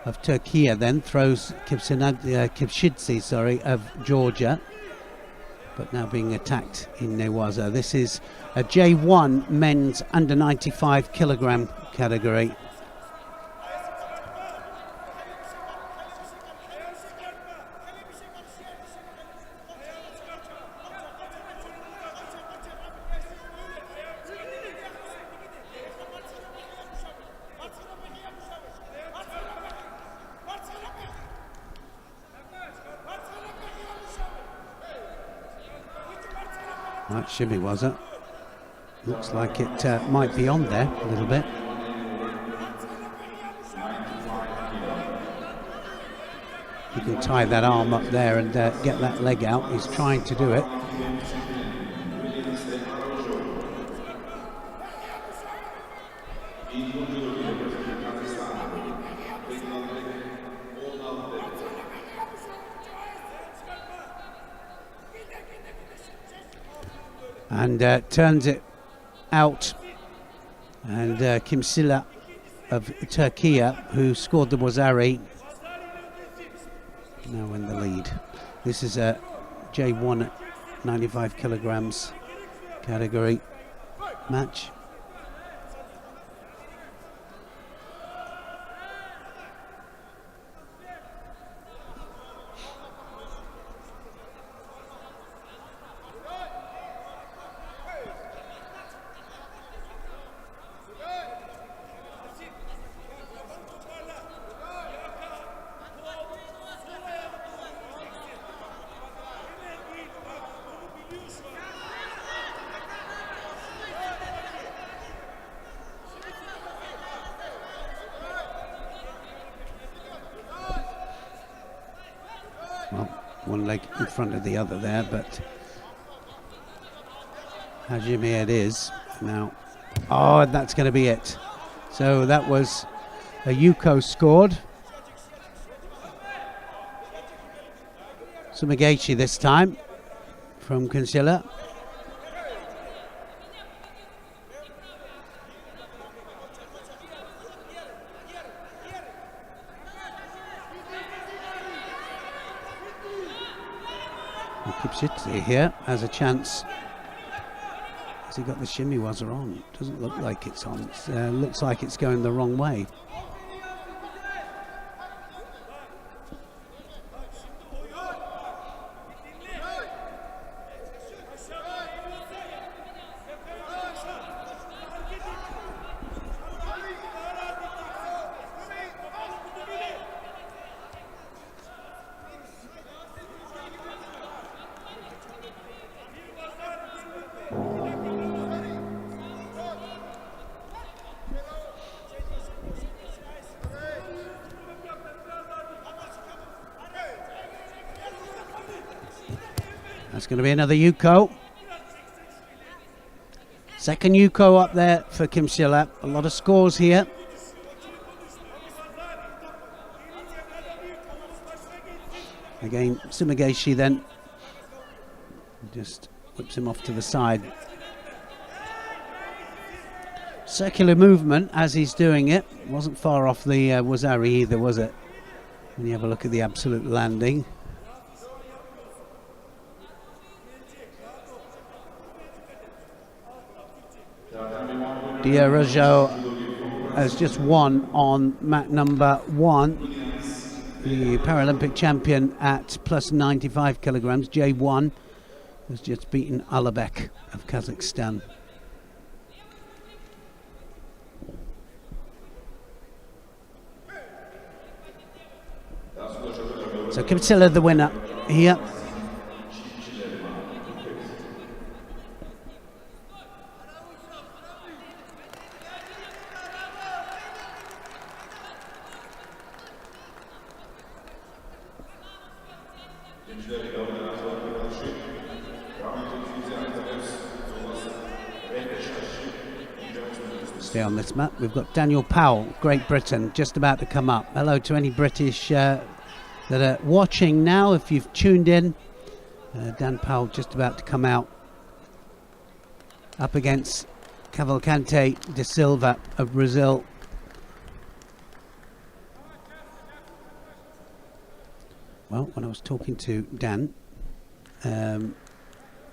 of Turkey then throws Kipchidze, of Georgia, but now being attacked in Newaza. This is a J1 men's under 95 kilogram category. Right, shimmy was it? Looks like it might be on there a little bit. You can tie that arm up there and get that leg out. He's trying to do it. and turns it out. And Kimsila of Turkey, who scored the Wazari, now in the lead. This is a J1 at 95 kilograms category match. Well, one leg in front of the other there, but Hajime it is now. Oh, that's going to be it. So that was a Yuko scored. Sumigachi this time from Kinsilla. Kipchitsi here has a chance. Has he got the shimmy waza on? Doesn't look like it's on. It looks like it's going the wrong way. That's going to be another Yuko. Second Yuko up there for Kimsilla. A lot of scores here. Again, Sumigashi then just whips him off to the side. Circular movement as he's doing it. Wasn't far off the Wazari either, was it? When you have a look at the absolute landing. Diarajo has just won on mat number 1. The Paralympic champion at plus 95 kilograms, J1, has just beaten Alabek of Kazakhstan. So Kimsilla the winner here. Stay on this mat. We've got Daniel Powell, Great Britain, just about to come up. Hello to any British that are watching now. If you've tuned in, Dan Powell just about to come out. Up against Cavalcante de Silva of Brazil. Well, when I was talking to Dan a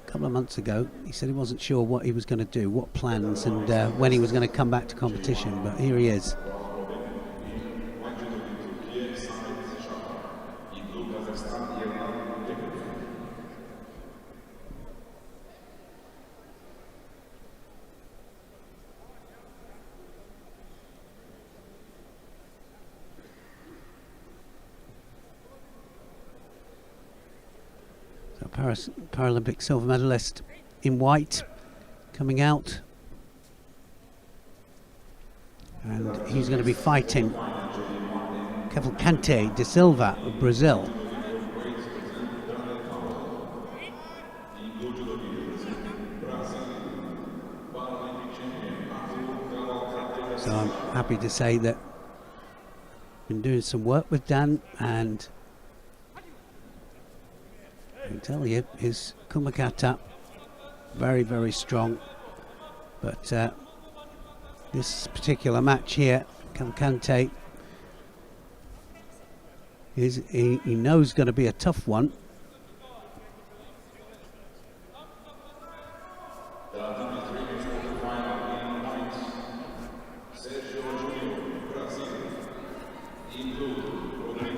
couple of months ago, he said he wasn't sure what he was going to do, what plans, and when he was going to come back to competition, but here he is. Paralympic silver medalist in white coming out, and he's going to be fighting Cavalcante de Silva of Brazil. So I'm happy to say that I've been doing some work with Dan, and I can tell you his Kumakata very, very strong. But this particular match here, Commentated, he knows going to be a tough one.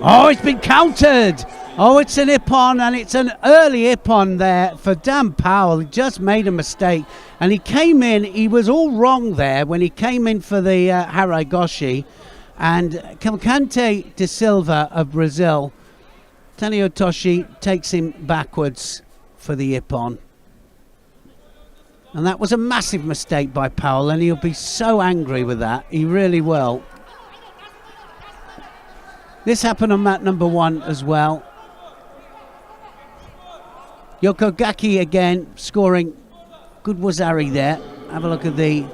Oh, it's been countered. Oh, it's an ippon, and it's an early ippon there for Dan Powell. He just made a mistake, and he came in, he was all wrong there when he came in for the Haragoshi, and Commentated de Silva of Brazil, Taniotoshi takes him backwards for the ippon. And that was a massive mistake by Powell, and he'll be so angry with that. He really will. This happened on mat number 1 as well. Yokogaki again scoring good wazari there. Have a look at the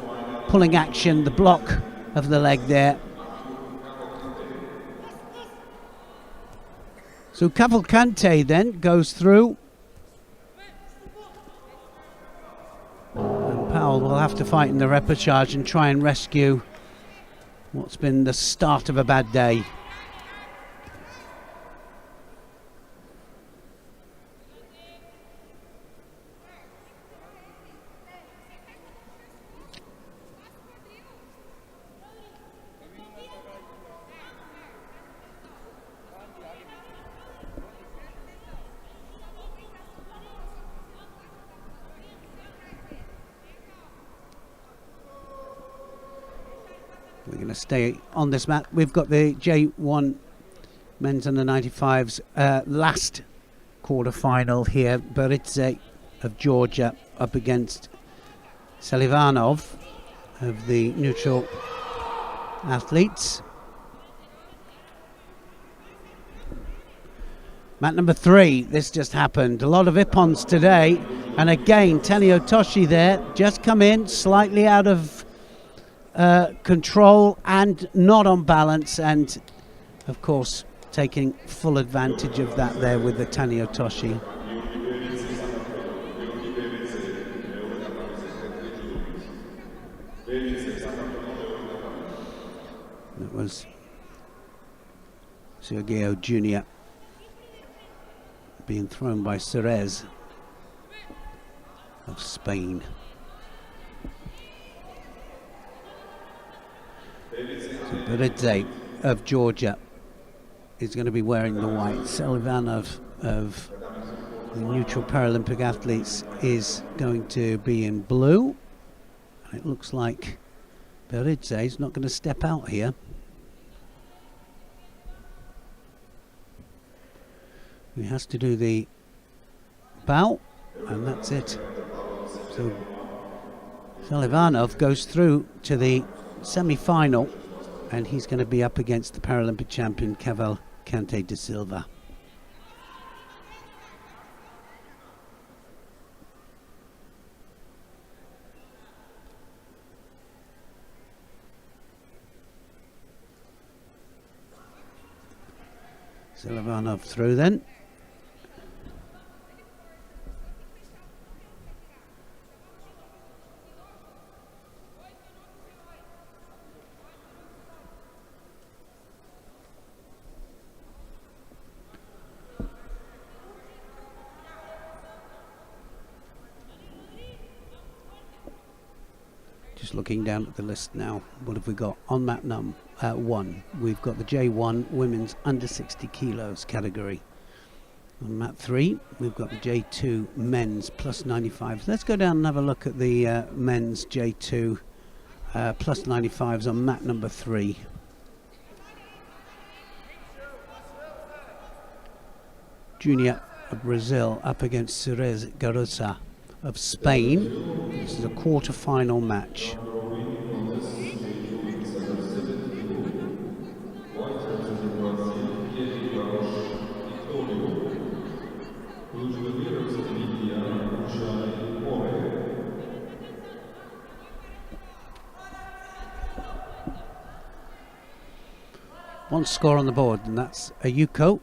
pulling action, the block of the leg there. So Cavalcante then goes through. And Powell will have to fight in the repêchage and try and rescue what's been the start of a bad day. We're going to stay on this mat. We've got the J1 men's under 95s last quarter-final here. Beridze of Georgia up against Selivanov of the neutral athletes. Mat number 3, this just happened. A lot of ippons today. And again, Taniotoshi there, just come in, slightly out of control and not on balance, and of course taking full advantage of that there with the Taniotoshi. That was Sergio Jr. being thrown by Cerez of Spain. Beridze of Georgia is going to be wearing the white. Selivanov of the neutral Paralympic athletes is going to be in blue. And it looks like Beridze is not going to step out here. He has to do the bout, and that's it. So Selivanov goes through to the semi-final, and he's going to be up against the Paralympic champion Cavalcante de Silva. Selivanov through then. Looking down at the list now, what have we got on mat 1? We've got the J1 women's under 60 kilos category. On mat 3 we've got the J2 men's plus 95s. Let's go down and have a look at the men's J2 plus 95s on mat number 3. Junior of Brazil up against Cerez Garosa of Spain. This is a quarter-final match. One score on the board, and that's a Yuko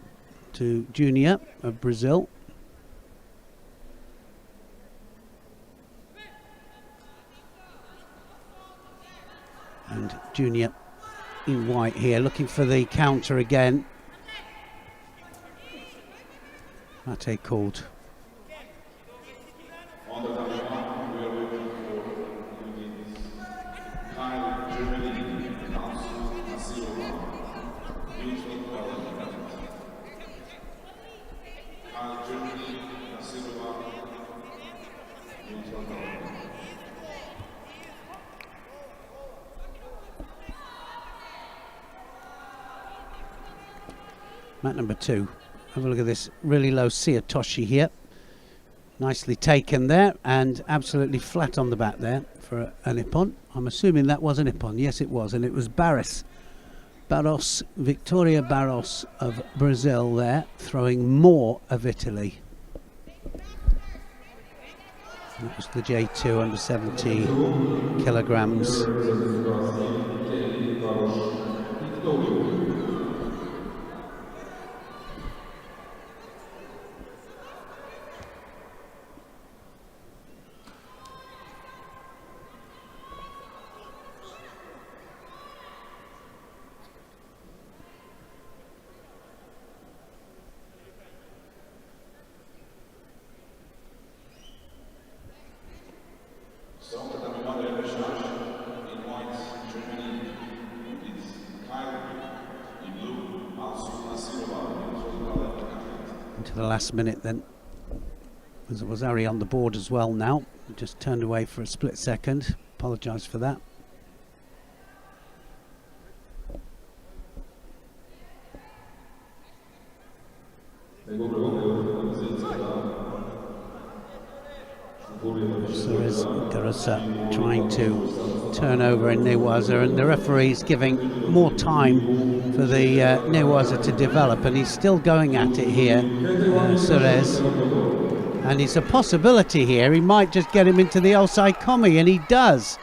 to Junior of Brazil. junior in white here, looking for the counter again. Mate called. Mat number 2. Have a look at this really low Siatoshi here. Nicely taken there and absolutely flat on the back there for an ippon. I'm assuming that was an ippon. Yes, it was. And it was Barros, Victoria Barros of Brazil there, throwing more of Italy. That was the J2 under 70 kilograms. Into the last minute then. Was Ari on the board as well now. Just turned away for a split second. Apologise for that. So is Garusa trying to turn over in Newaza, and the referee's giving more time for the Newaza to develop, and he's still going at it here, Suarez. And it's a possibility here, he might just get him into the outside komi, and he does.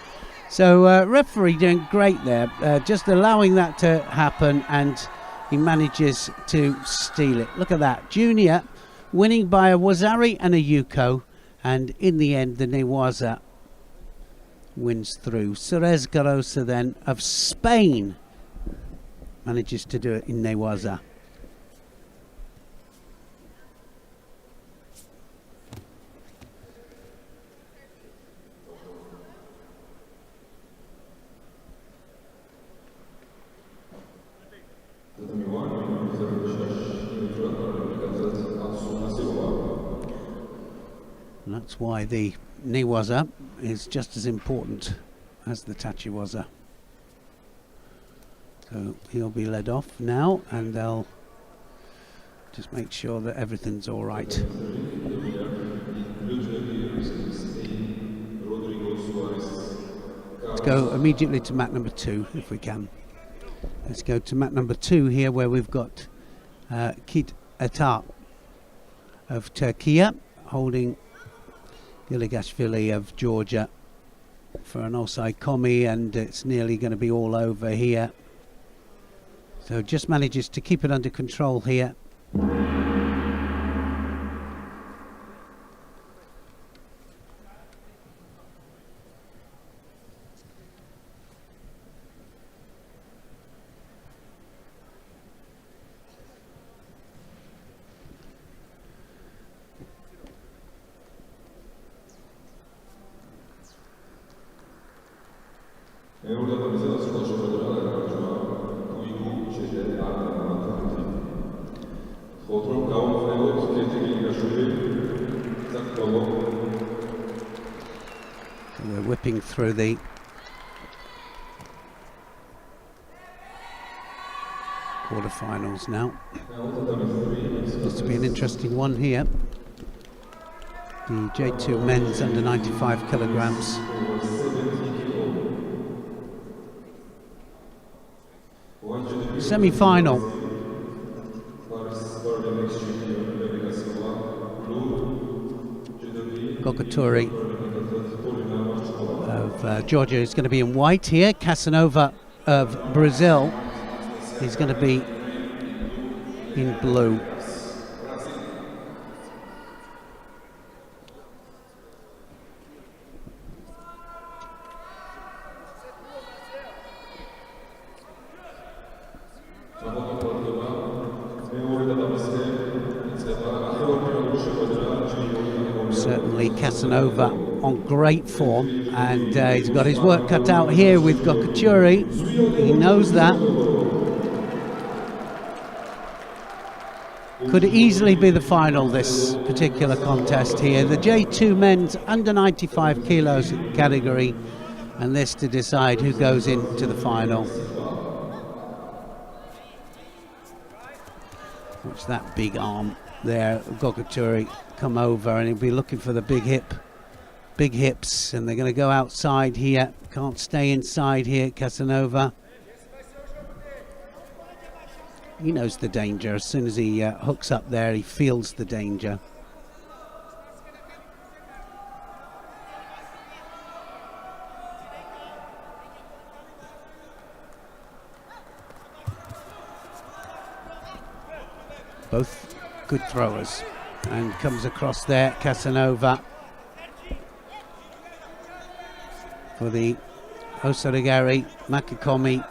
So referee doing great there, just allowing that to happen, and he manages to steal it. Look at that, Junior winning by a Wazari and a Yuko, and in the end the Newaza wins through. Suarez Garosa then of Spain manages to do it in Newaza. And that's why the Newaza is just as important as the Tachiwaza. So he'll be led off now, and they'll just make sure that everything's all right. Let's go immediately to mat number 2 if we can. Let's go to mat number 2 here, where we've got Kit Atar of Turkey holding Giligashvili of Georgia for an offside komi, and it's nearly going to be all over here. So just manages to keep it under control here. We're whipping through the quarterfinals now. This will be an interesting one here. The J2 men's under 95 kilograms. Semi-final. Gogaturi of Georgia is going to be in white here. Casanova of Brazil is going to be in blue. Certainly Casanova on great form, and he's got his work cut out here with Gokachuri. He knows that. Could easily be the final, this particular contest here. The J2 men's under 95 kilos category, and this to decide who goes into the final. Watch that big arm there, Gokachuri come over, and he'll be looking for the big hips, and they're going to go outside here. Can't stay inside here, Casanova. He knows the danger. As soon as he hooks up there, he feels the danger. Both good throwers, and comes across there, Casanova, for the Osarigari Makikomi.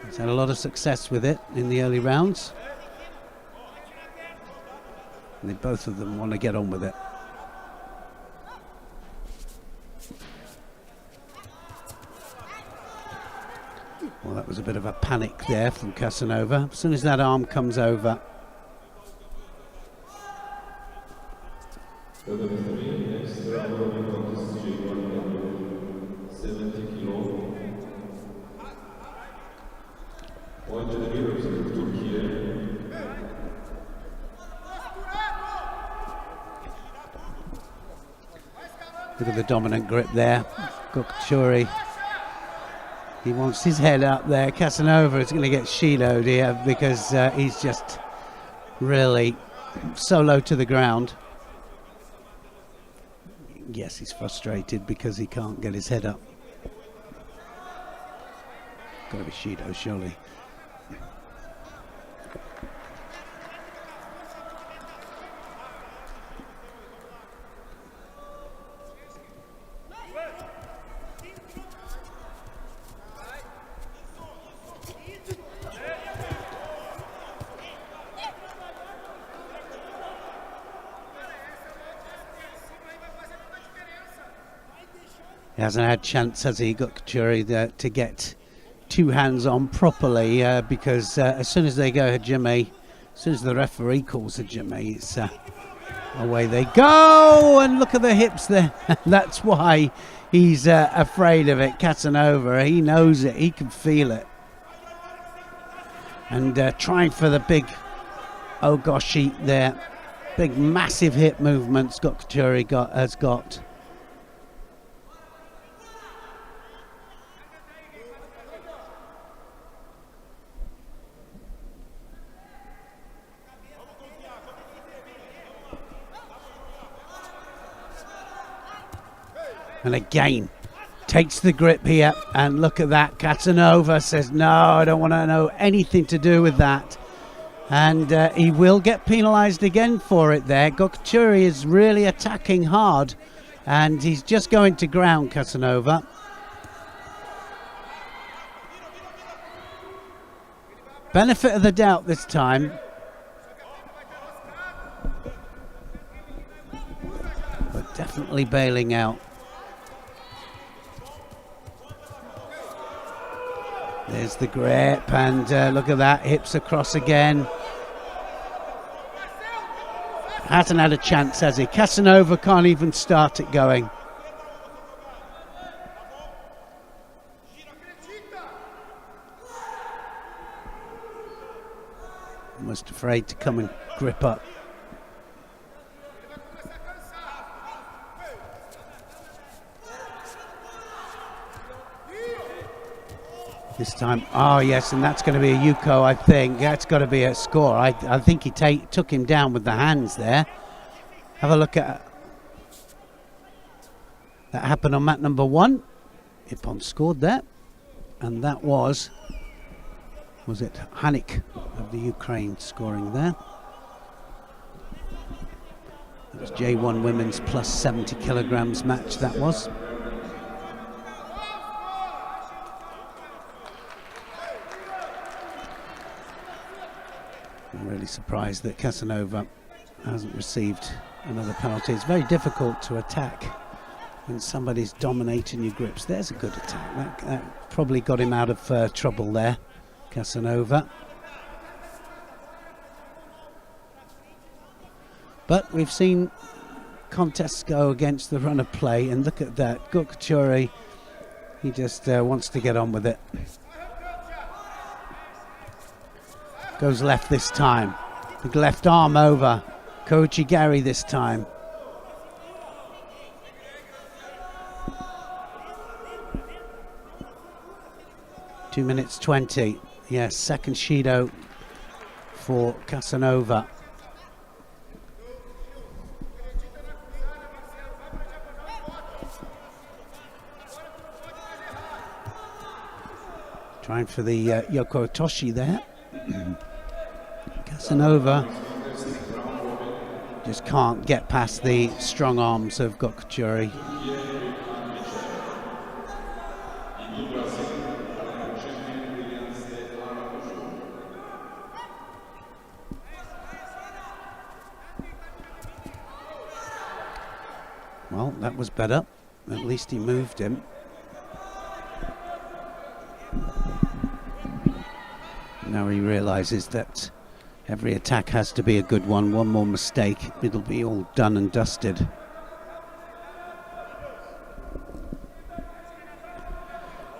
He's had a lot of success with it in the early rounds. And both of them want to get on with it. Well, that was a bit of a panic there from Casanova. As soon as that arm comes over, look at the dominant grip there. Gokachuri, he wants his head up there. Casanova is going to get shidoed here because he's just really so low to the ground. Yes, he's frustrated because he can't get his head up. Got to be shido, surely. He hasn't had chance, has he, Gokachuri, to get two hands on properly because as soon as they go hajime, as soon as the referee calls hajime, it's away they go, and look at the hips there. That's why he's afraid of it, Casanova. He knows it, he can feel it. And trying for the big ogoshi there, big massive hip movements Gokachuri has got. And again, takes the grip here, and look at that. Casanova says, no, I don't want to know anything to do with that. And he will get penalised again for it there. Gokachuri is really attacking hard, and he's just going to ground, Casanova. Benefit of the doubt this time. But definitely bailing out. There's the grip, and look at that, hips across again. Hasn't had a chance, has he? Casanova can't even start it going. Almost afraid to come and grip up. This time, oh yes, and that's going to be a Yuko, I think. That's got to be a score. I think he took him down with the hands there. Have a look at that happened on mat number 1. Ippon scored there, and that was it Hanik of the Ukraine scoring there. It was J1 women's plus 70 kilograms match, that was. I'm really surprised that Casanova hasn't received another penalty. It's very difficult to attack when somebody's dominating your grips. There's a good attack. That probably got him out of trouble there, Casanova. But we've seen contests go against the run of play, and look at that. Gokachuri, he just wants to get on with it. Goes left this time. Big left arm over. Koichi Gary this time. Two minutes 20. Yes, second Shido for Casanova. Trying for the Yoko Otoshi there. Casanova just can't get past the strong arms of Gokachuri. Well, that was better. At least he moved him. Now he realizes that every attack has to be a good one. One more mistake, it'll be all done and dusted.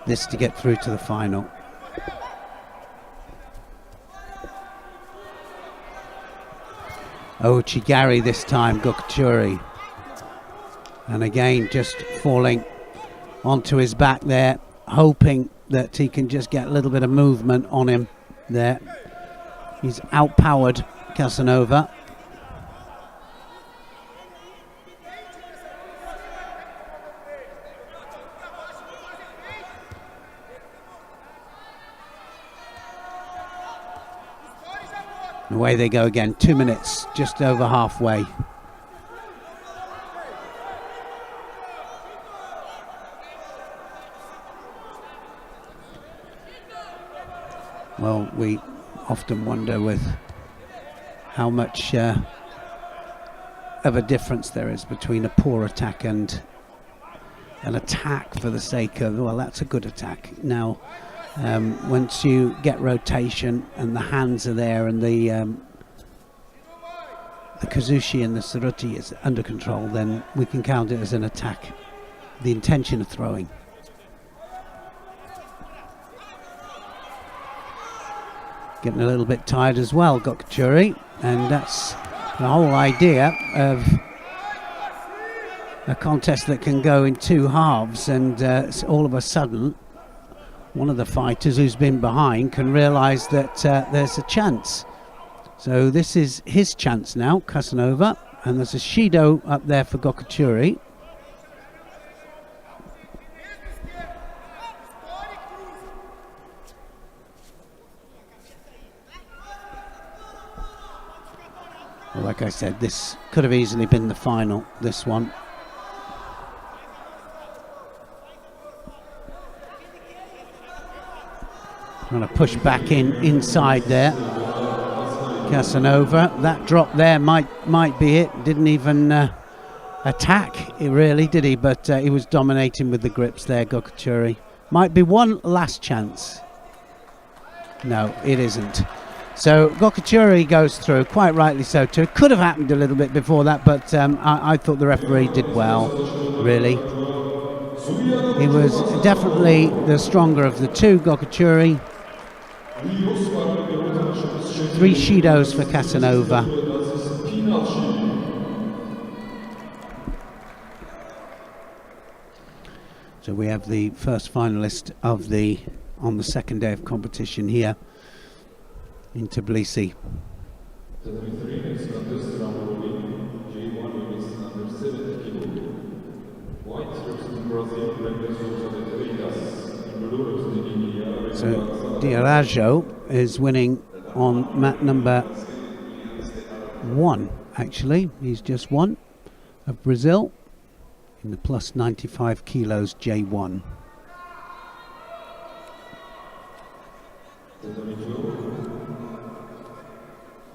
This to get through to the final. Oh, Chigari this time, Gokachuri. And again, just falling onto his back there, hoping that he can just get a little bit of movement on him there. He's outpowered Casanova. Away they go again. 2 minutes, just over halfway. Well, we often wonder with how much of a difference there is between a poor attack and an attack for the sake of, well, that's a good attack. Now, once you get rotation and the hands are there and the kazushi and the suruti is under control, then we can count it as an attack. The intention of throwing. Getting a little bit tired as well, Gokachuri, and that's the whole idea of a contest that can go in two halves, and all of a sudden one of the fighters who's been behind can realize that there's a chance. So this is his chance now, Casanova, and there's a Shido up there for Gokachuri. Well, like I said, this could have easily been the final, this one. Trying to push back inside there. Casanova, that drop there might be it. Didn't even attack it really, did he? But he was dominating with the grips there, Gokachuri. Might be one last chance. No, it isn't. So Gokachuri goes through, quite rightly so too. It could have happened a little bit before that, but I thought the referee did well, really. He was definitely the stronger of the two, Gokachuri. 3 Shidos for Casanova. So we have the first finalist of on the second day of competition here in Tbilisi. So Diarajo is winning on mat number 1, actually. He's just won of Brazil in the plus 95 kilos J1.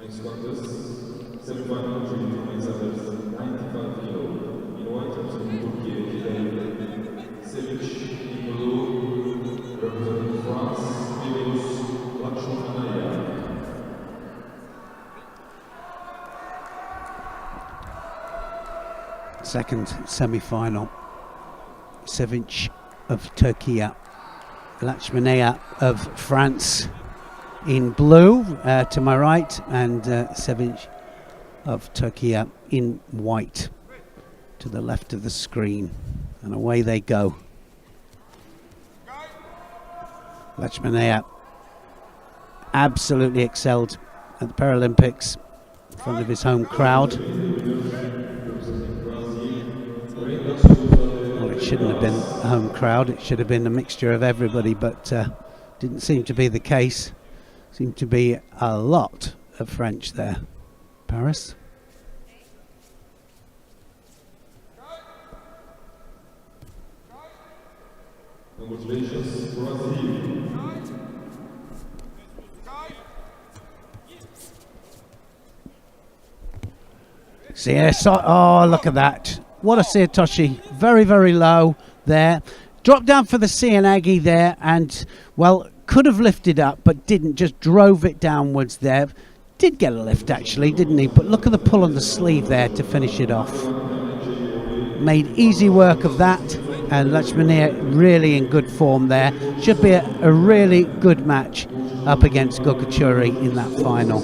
Next contest, semifinal. second semi-final. Sevinç of Turkey, Lakshmanaya of France in blue to my right, and Sevinç of Turkey in white to the left of the screen. And away they go. Lakshmanaya absolutely excelled at the Paralympics in front of his home crowd. Well, it shouldn't have been a home crowd, it should have been a mixture of everybody, but didn't seem to be the case. Seemed to be a lot of French there. Paris. Congratulations, Brazil. Oh, look at that. What a Satoshi. Very, very low there. Dropped down for the Sianagi there, and, well, could have lifted up, but didn't. Just drove it downwards there. Did get a lift, actually, didn't he? But look at the pull on the sleeve there to finish it off. Made easy work of that, and Lakshmanaya really in good form there. Should be a really good match up against Gokachuri in that final.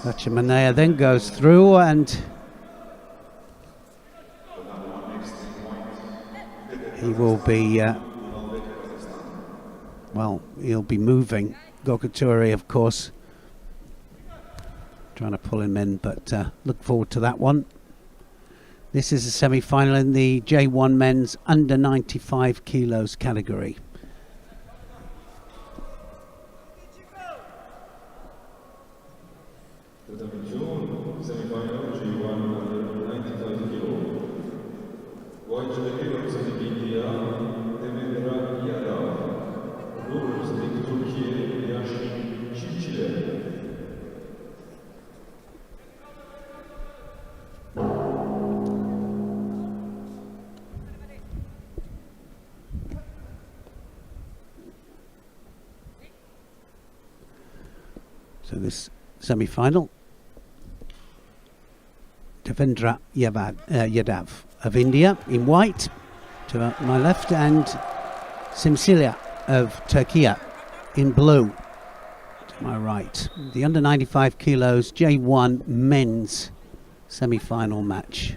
Lakshmanaya then goes through, and he will be, well, he'll be moving. Gokachuri, of course, trying to pull him in, but look forward to that one. This is a semi-final in the J1 men's under 95 kilos category. Semifinal J1 under 95 kilo. White represents India, Demendra Yadav. Blue represents Turkey, Yashin Çiçile. So this semi-final, Devendra Yadav of India in white to my left, and Simsilia of Turkey in blue to my right. The under 95 kilos J1 men's semi-final match.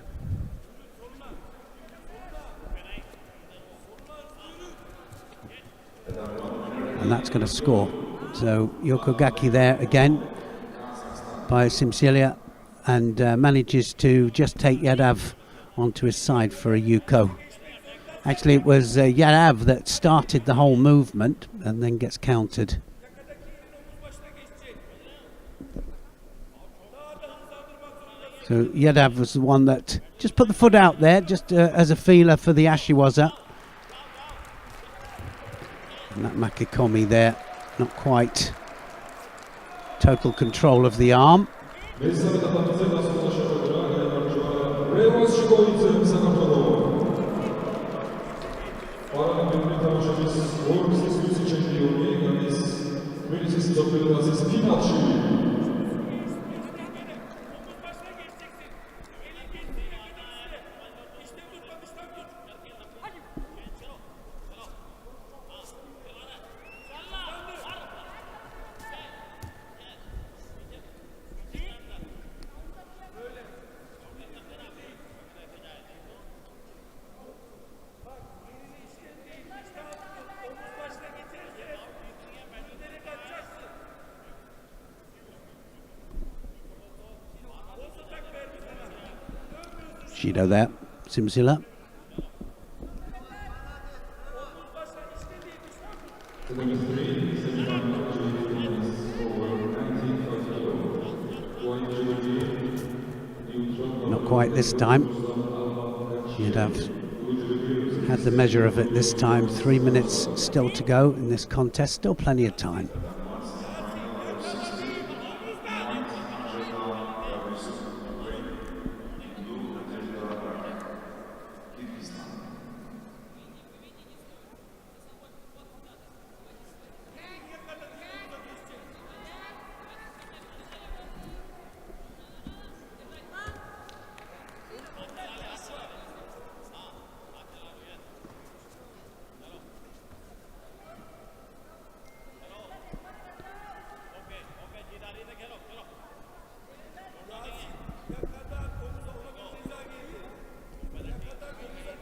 And that's going to score. So Yokogaki there again by Simsilia, and manages to just take Yadav onto his side for a Yuko. Actually, it was Yadav that started the whole movement and then gets countered. So Yadav was the one that just put the foot out there, just as a feeler for the Ashiwaza. And that Makikomi there, not quite total control of the arm. Judo there, Simsila. Not quite this time. You'd have had the measure of it this time. 3 minutes still to go in this contest, still plenty of time.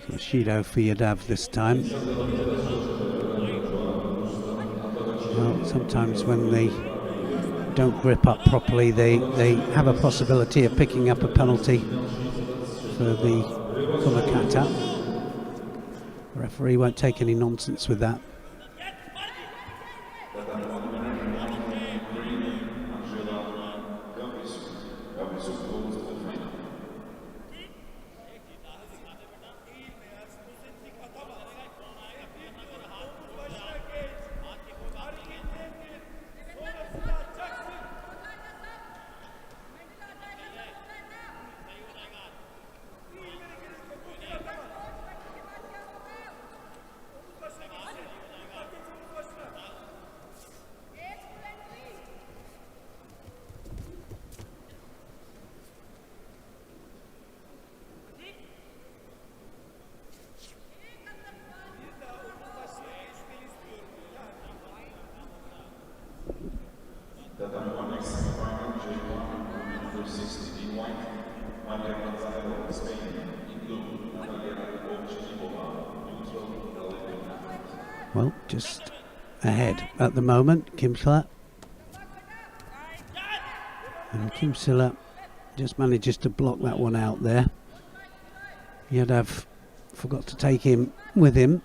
So Judo for Yadav this time. Well, sometimes when they don't grip up properly, they have a possibility of picking up a penalty for the Kumakata. The referee won't take any nonsense with that. Well, just ahead at the moment, Kimsila. And Kimsila just manages to block that one out there. Yadav forgot to take him with him.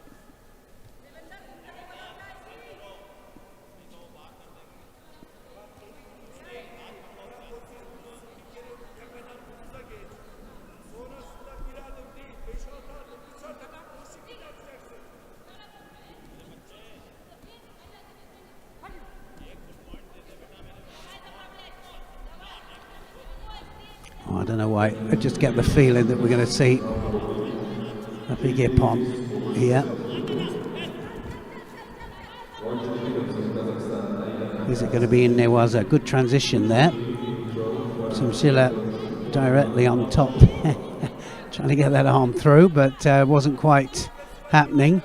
I don't know why, I just get the feeling that we're going to see a big ippon here. Is it going to be in Newaza? Good transition there. Simsila directly on top there, trying to get that arm through, but wasn't quite happening.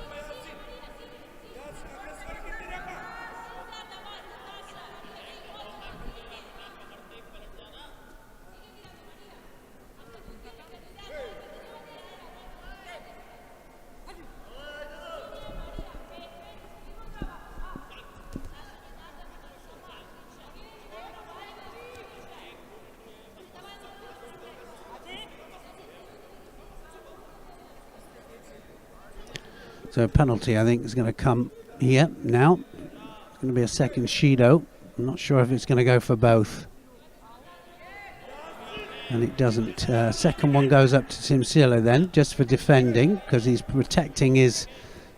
So a penalty, I think, is going to come here now. It's going to be a second Shido. I'm not sure if it's going to go for both. And it doesn't. Second one goes up to Simsila then, just for defending, because he's protecting his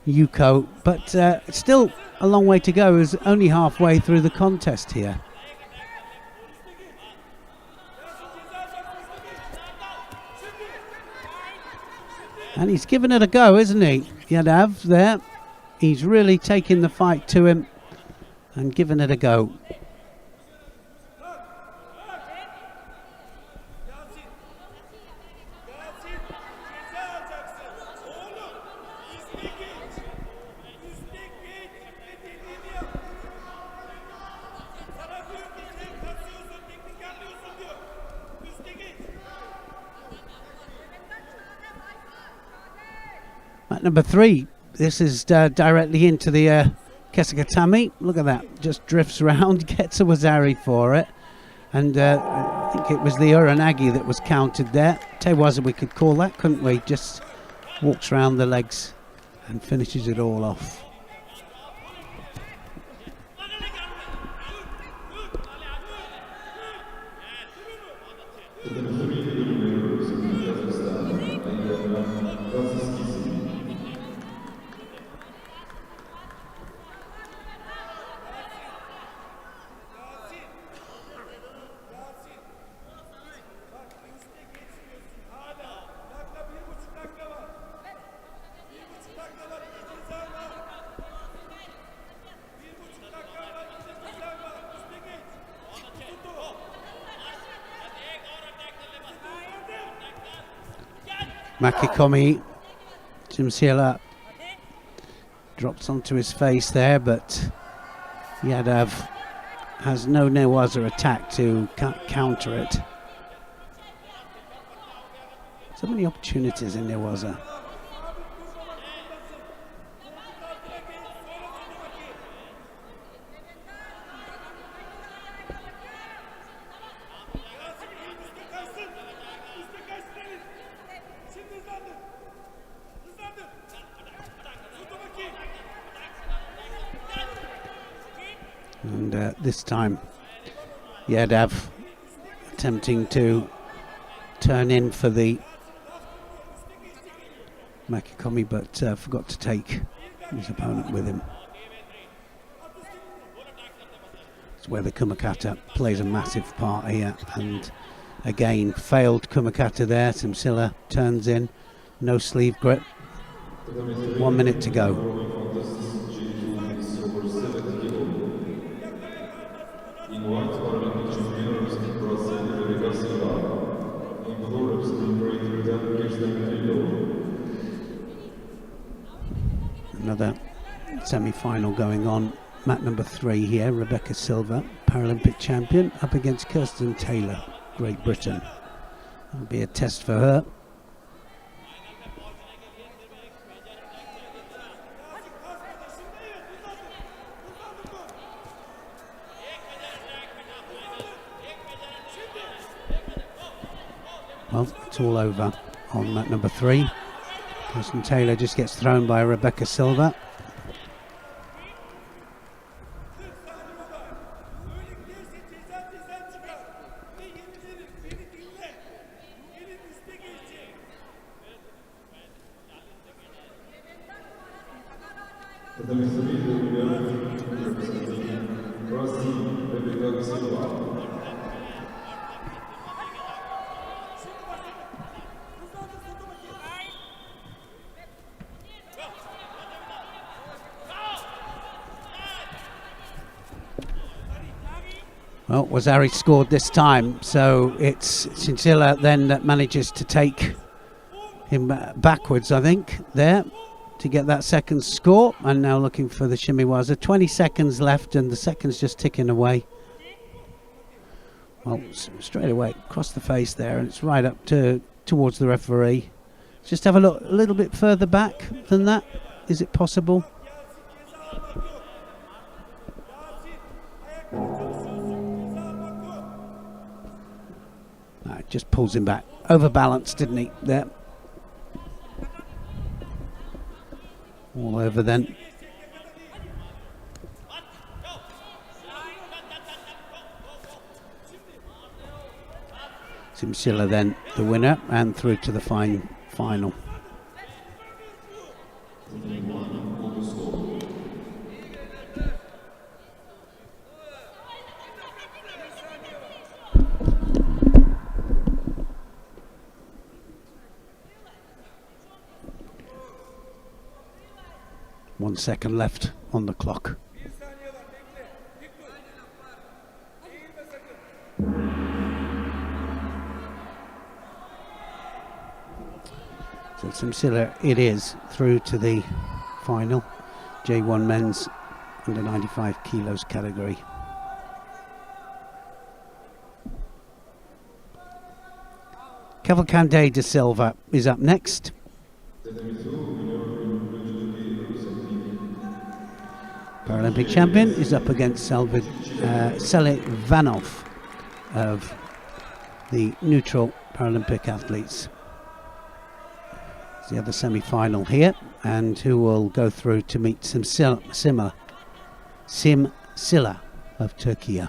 Yuko. But still a long way to go. He's only halfway through the contest here. And he's given it a go, isn't he? Yadav there. He's really taking the fight to him and given it a go. At number 3, this is directly into the Kesagatami. Look at that, just drifts around, gets a Wazari for it. And I think it was the Uranagi that was counted there. Tewaza we could call that, couldn't we? Just walks around the legs and finishes it all off. Makikomi, Simsila drops onto his face there, but Yadav has no Newaza attack to counter it. So many opportunities in Newaza. And this time Yadav attempting to turn in for the Makikomi, but forgot to take his opponent with him. It's where the Kumakata plays a massive part here, and again failed Kumakata there. Simsila turns in, no sleeve grip. 1 minute to go. Another semi-final going on. Mat number 3 here, Rebecca Silva, Paralympic champion, up against Kirsten Taylor, Great Britain. That'll be a test for her. Well, it's all over on mat number 3. Kirsten Taylor just gets thrown by Rebecca Silva. Well, Wazari scored this time, so it's Sincilla then that manages to take him backwards, I think, there to get that second score. And now looking for the Shimiwaza. 20 seconds left and the seconds just ticking away. Well, straight away across the face there, and it's right up towards the referee. Just have a look a little bit further back than that. Is it possible? No, it just pulls him back. Overbalanced, didn't he? There. All over then. Simsila then the winner and through to the final. One second left on the clock. So Simsila it is through to the final, J1 men's under 95 kilos category. Cavalcante de Silva is up next. Paralympic champion is up against Selivanov of the neutral Paralympic athletes. It's the other semi-final here, and who will go through to meet Simsila of Turkey.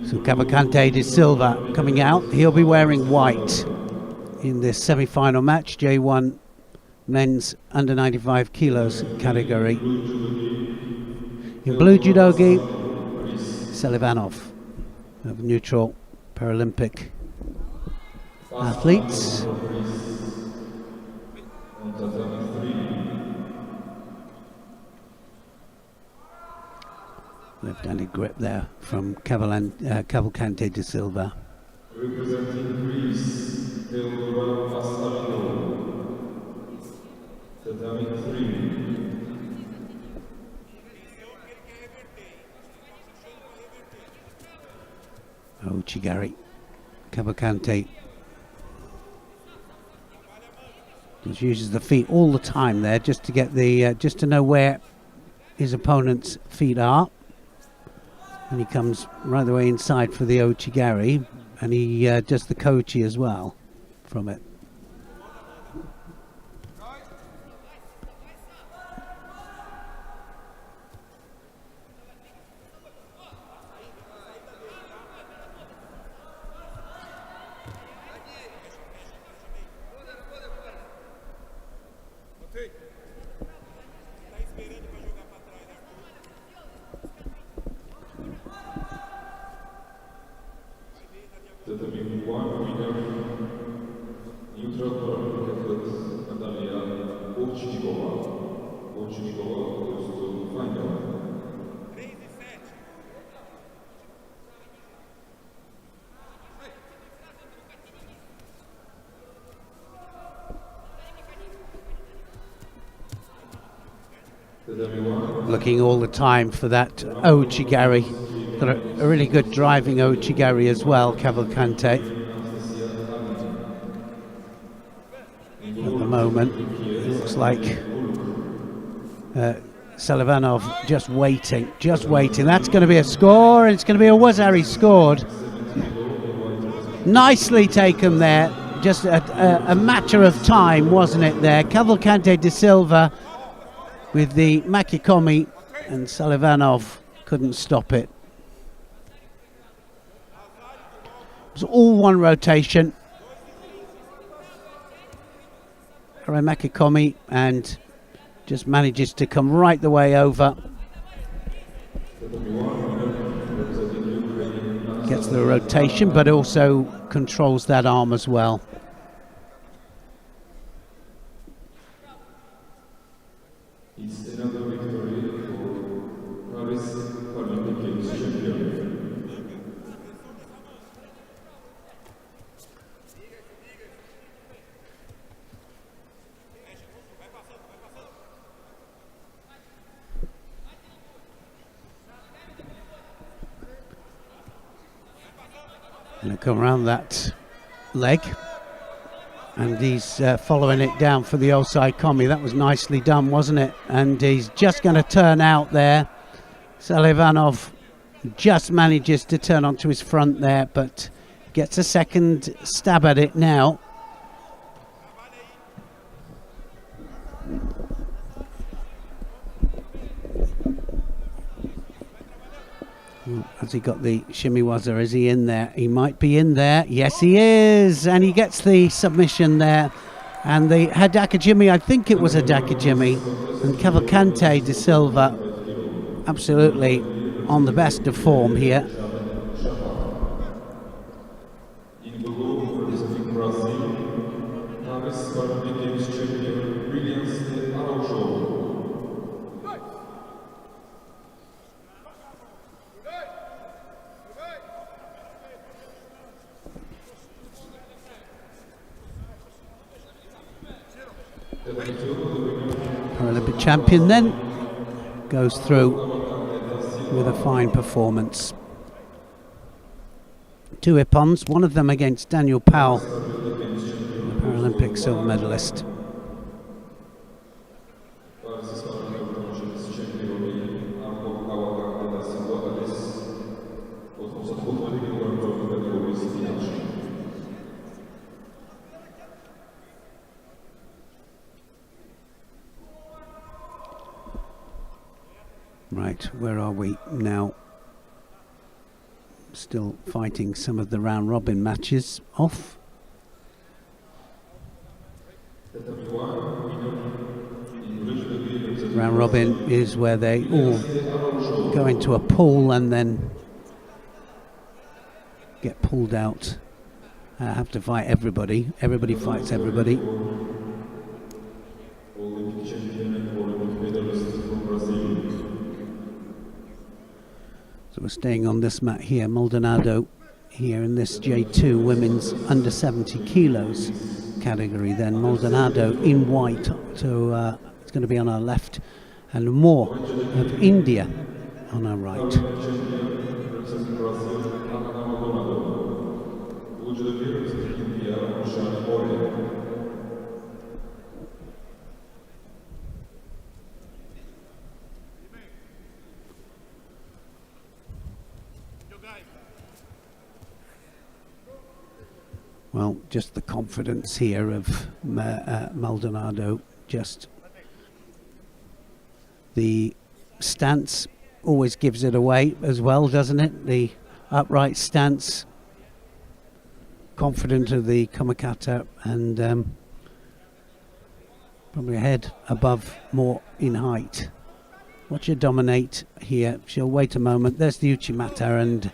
So Cavalcante de Silva coming out. He'll be wearing white in this semi-final match, J1 men's under 95 kilos category. In blue judogi, Selivanov of neutral Paralympic athletes. Left-handed grip there from Cavalcante de Silva. Representing Greece, Theodora Pascalino. Tatami 3. Chigari, Cavalcante just uses the feet all the time there, just to get the just to know where his opponent's feet are, and he comes right the way inside for the Ochigari, and he does the kochi as well from it. Tatami 1 winner, neutral Paralympic athlete Natalia Ovchnikova. Ovchnikova goes to final. Looking all the time for that Ochigari. Got a really good driving Ochigari as well, Cavalcante. At the moment, it looks like Selivanov just waiting. That's going to be a score, and it's going to be a Wazari scored. Nicely taken there. Just a matter of time, wasn't it there? Cavalcante de Silva with the Makikomi, and Selivanov couldn't stop it. It was all one rotation. Makikomi, and just manages to come right the way over. Gets the rotation, but also controls that arm as well. It's another victory for Paris Paralympic Games champion. Going to come around that leg, and he's following it down for the Osai Komi. That was nicely done, wasn't it? And he's just going to turn out there. Selivanov just manages to turn onto his front there, but gets a second stab at it now. Has he got the shimiwaza? Is he in there? He might be in there. Yes, he is. And he gets the submission there. And the Hadakajimi, I think it was a Hadakajimi. And Cavalcante de Silva absolutely on the best of form here. In blue, representing Brazil, Paris Paralympic Games champion Brilliance de Araujo. Paralympic champion then goes through with a fine performance. 2 ippons, one of them against Daniel Powell, the Paralympic silver medalist. Right, where are we now? Still fighting some of the round robin matches off. Round robin is where they all go into a pool and then get pulled out. Have to fight everybody. Everybody fights everybody. So we're staying on this mat here, Maldonado here in this J2 women's under 70 kilos category. Then Maldonado in white, so it's going to be on our left, and more of India on our right. Well, just the confidence here of Maldonado, just the stance always gives it away as well, doesn't it? The upright stance, confident of the Commentated, and probably a head above more in height. Watch her dominate here. She'll wait a moment. There's the Uchimata, and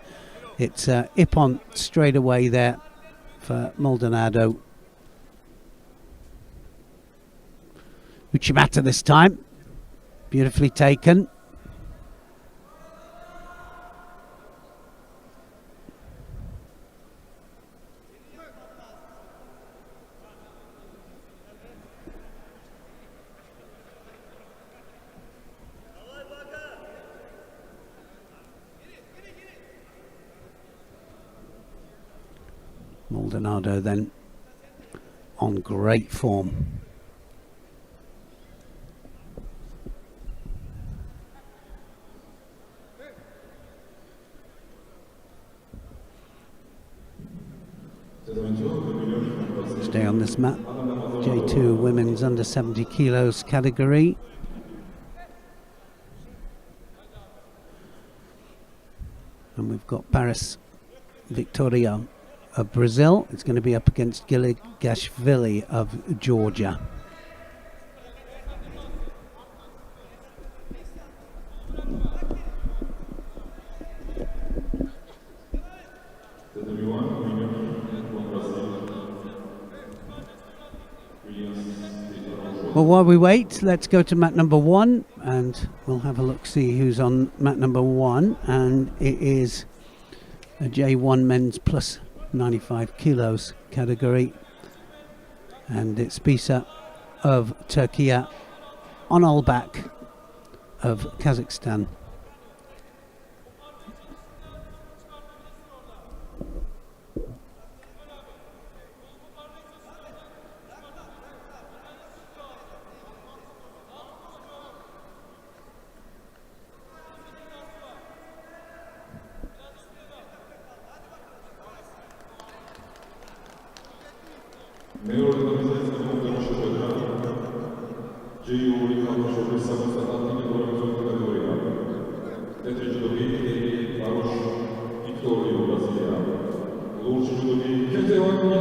it's Ippon straight away there for Maldonado. Uchimata this time. Beautifully taken. Maldonado then on great form. Stay on this mat, J2 women's under 70 kilos category. And we've got Paris Victoria of Brazil. It's going to be up against Giligashvili of Georgia. Well, while we wait, let's go to mat number 1 and we'll have a look, see who's on mat number 1. And it is a J1 men's plus 95 kilos category, and it's IBSA of Turkey on Olbak of Kazakhstan.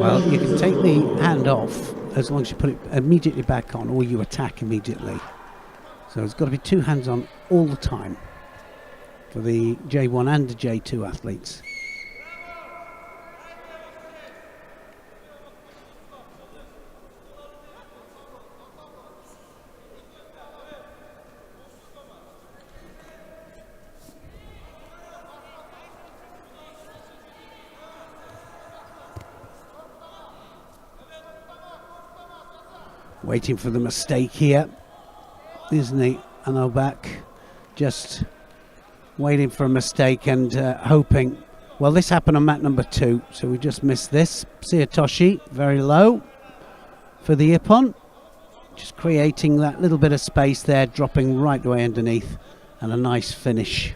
Well, you can take the hand off as long as you put it immediately back on, or you attack immediately. So it's got to be 2 hands on all the time for the J1 and the J2 athletes. Waiting for the mistake here, isn't he? Olbak just waiting for a mistake and hoping. Well, this happened on mat number 2, so we just missed this. Siatoshi very low for the Ippon, just creating that little bit of space there, dropping right away underneath, and a nice finish.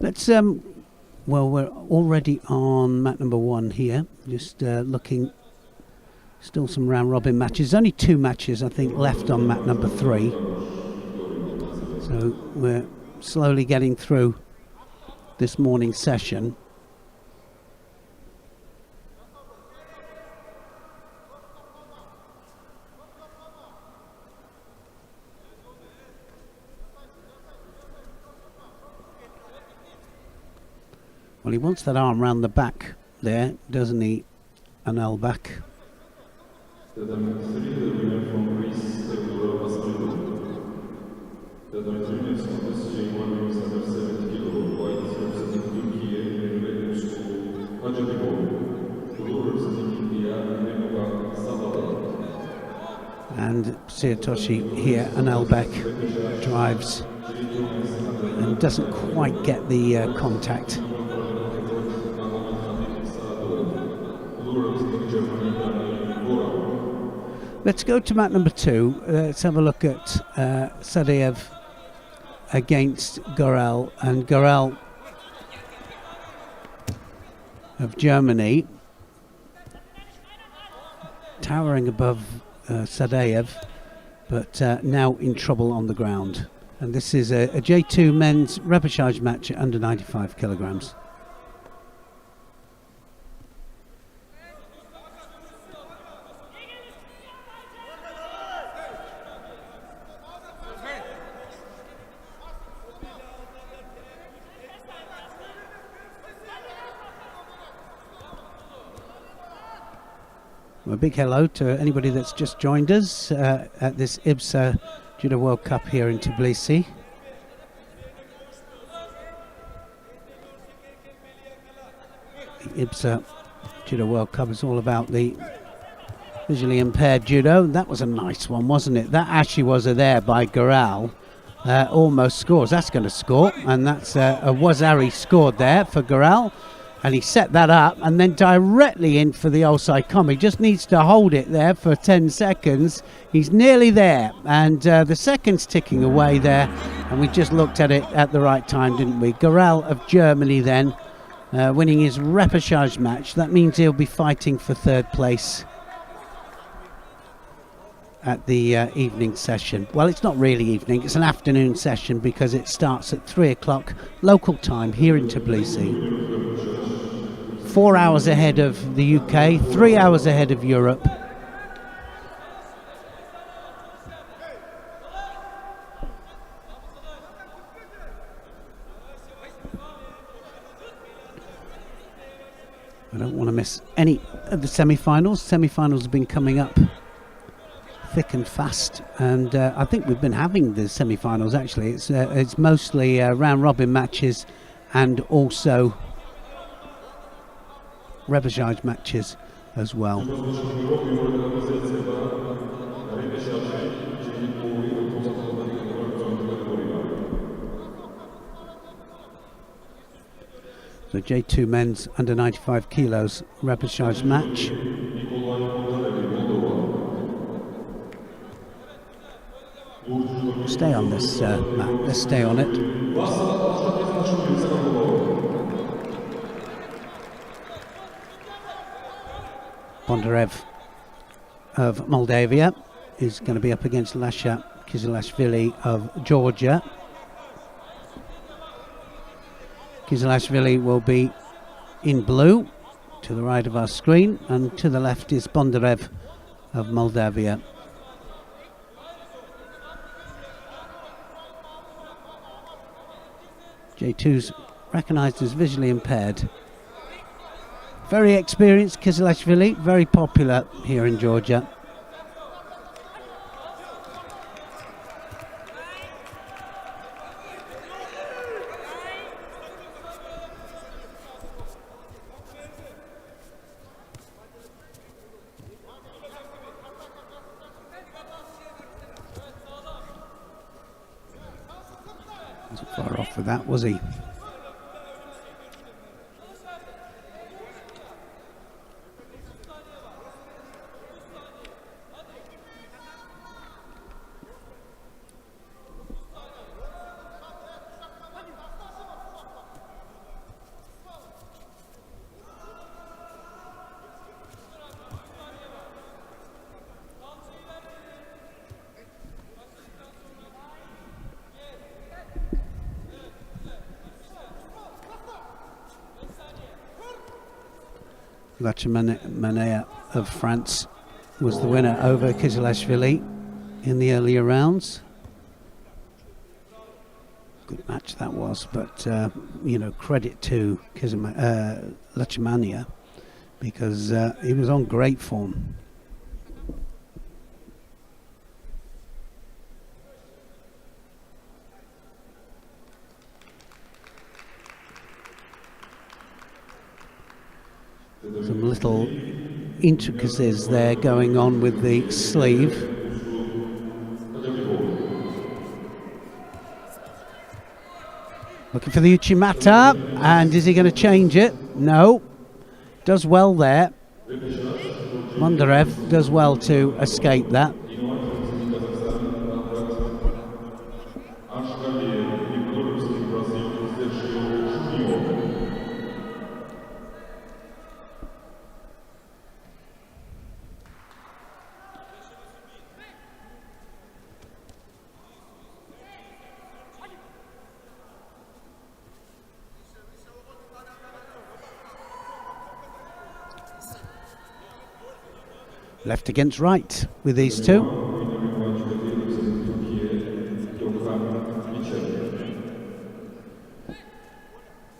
Let's well, we're already on mat number 1 here, just looking, still some round robin matches, only 2 matches I think left on mat number 3, so we're slowly getting through this morning's session. Well, he wants that arm round the back there, doesn't he? An L-back. The number 3, the winner from Greece, the number 3 next contest, J1 is under 70 kg, white representing Turkey, and red to Hacı, blue representing India, and Sabah. And Tsuyotoshi here, an L-back, drives and doesn't quite get the contact. Let's go to mat number 2. Let's have a look at Sadeyev against Gorel. And Gorel of Germany, towering above Sadeyev, but now in trouble on the ground. And this is a J2 men's repêchage match at under 95 kilograms. A big hello to anybody that's just joined us at this IBSA Judo World Cup here in Tbilisi. The IBSA Judo World Cup is all about the visually impaired judo. That was a nice one, wasn't it? That actually was a there by Gorel. Almost scores. That's going to score, and that's a Wazari scored there for Gorel. And he set that up and then directly in for the outside com. He just needs to hold it there for 10 seconds. He's nearly there. And the seconds ticking away there. And we just looked at it at the right time, didn't we? Gorel of Germany then winning his repêchage match. That means he'll be fighting for 3rd place at the evening session. Well, it's not really evening. It's an afternoon session because it starts at 3 o'clock local time here in Tbilisi. 4 hours ahead of the UK, 3 hours ahead of Europe. I don't want to miss any of the semi-finals. Semi-finals have been coming up thick and fast, and I think we've been having the semi-finals actually. It's mostly round-robin matches and also repêchage matches as well. So J2 men's under 95 kilos repêchage match. Stay on this mat. Let's stay on it. Bondarev of Moldavia is going to be up against Lasha Kizilashvili of Georgia. Kizilashvili will be in blue to the right of our screen, and to the left is Bondarev of Moldavia. J2's recognised as visually impaired. Very experienced Kizilashvili, very popular here in Georgia. Wasn't far off with that, was he? Manea of France was the winner over Kizilashvili in the earlier rounds. Good match that was, but you know, credit to Lachimania, because he was on great form. Some little intricacies there going on with the sleeve. Looking for the Uchimata, and is he going to change it? No. Does well there. Mondarev does well to escape that. Left against right with these two.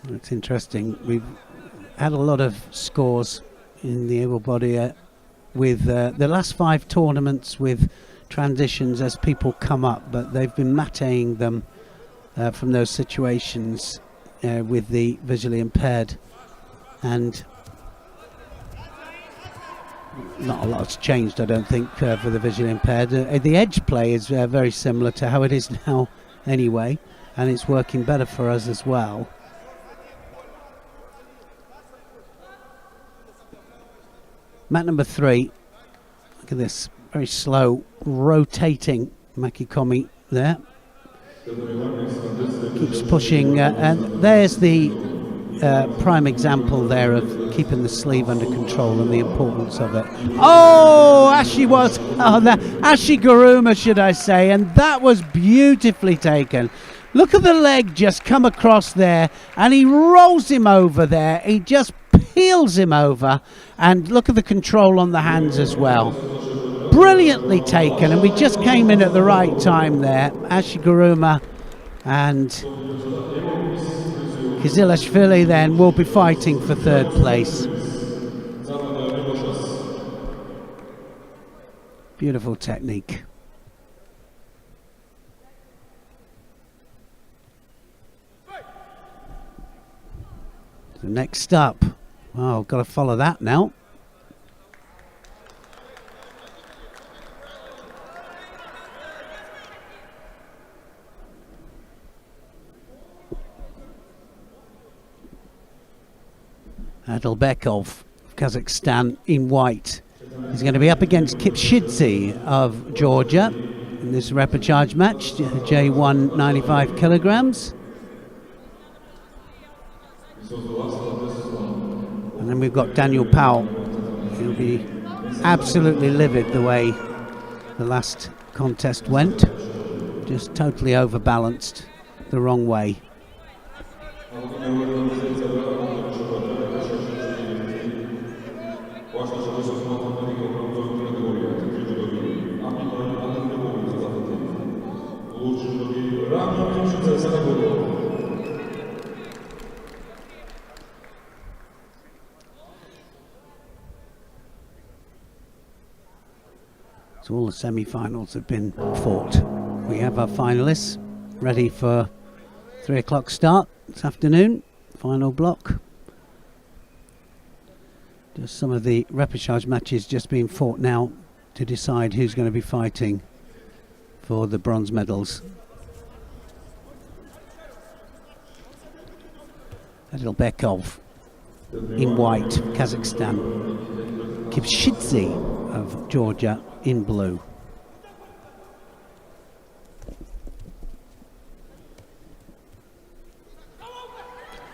It's interesting. We've had a lot of scores in the able body with the last 5 tournaments with transitions as people come up, but they've been mating them from those situations with the visually impaired, and not a lot's changed, I don't think, for the visually impaired. The edge play is very similar to how it is now anyway, and it's working better for us as well. Mat number 3, look at this, very slow rotating Makikomi there. Keeps pushing, and there's the prime example there of keeping the sleeve under control and the importance of it. Oh, Ashiguruma, should I say, and that was beautifully taken. Look at the leg just come across there, and he rolls him over there. He just peels him over, and look at the control on the hands as well. Brilliantly taken, and we just came in at the right time there. Ashiguruma and Kizilashvili then will be fighting for 3rd place. Beautiful technique. So next up, oh, got to follow that now. Adalbekov, Kazakhstan, in white. He's going to be up against Kipshidze of Georgia in this repechage match, J1 95 kilograms. And then we've got Daniel Powell. He'll be absolutely livid the way the last contest went. Just totally overbalanced the wrong way. So all the semi-finals have been fought. We have our finalists ready for 3 o'clock start this afternoon, final block. Just some of the repechage matches just being fought now to decide who's going to be fighting for the bronze medals. Adilbekov in white, Kazakhstan. Kipshidze of Georgia in blue.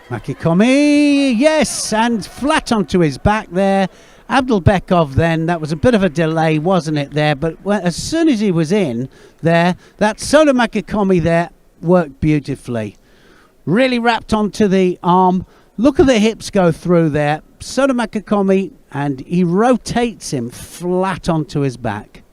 Makikomi, yes, and flat onto his back there. Abdelbekov then, that was a bit of a delay, wasn't it there? But as soon as he was in there, that Soda Makikomi there worked beautifully. Really wrapped onto the arm. Look at the hips go through there. Soda Makikomi, and he rotates him flat onto his back.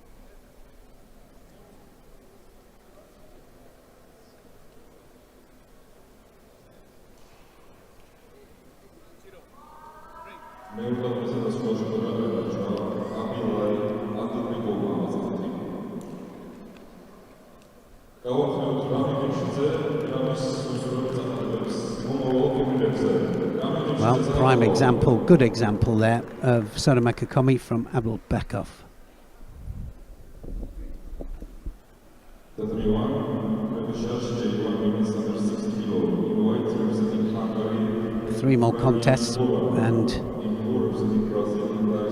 Well, prime example, good example there of Sotomayor from Abelbekov. Three more contests and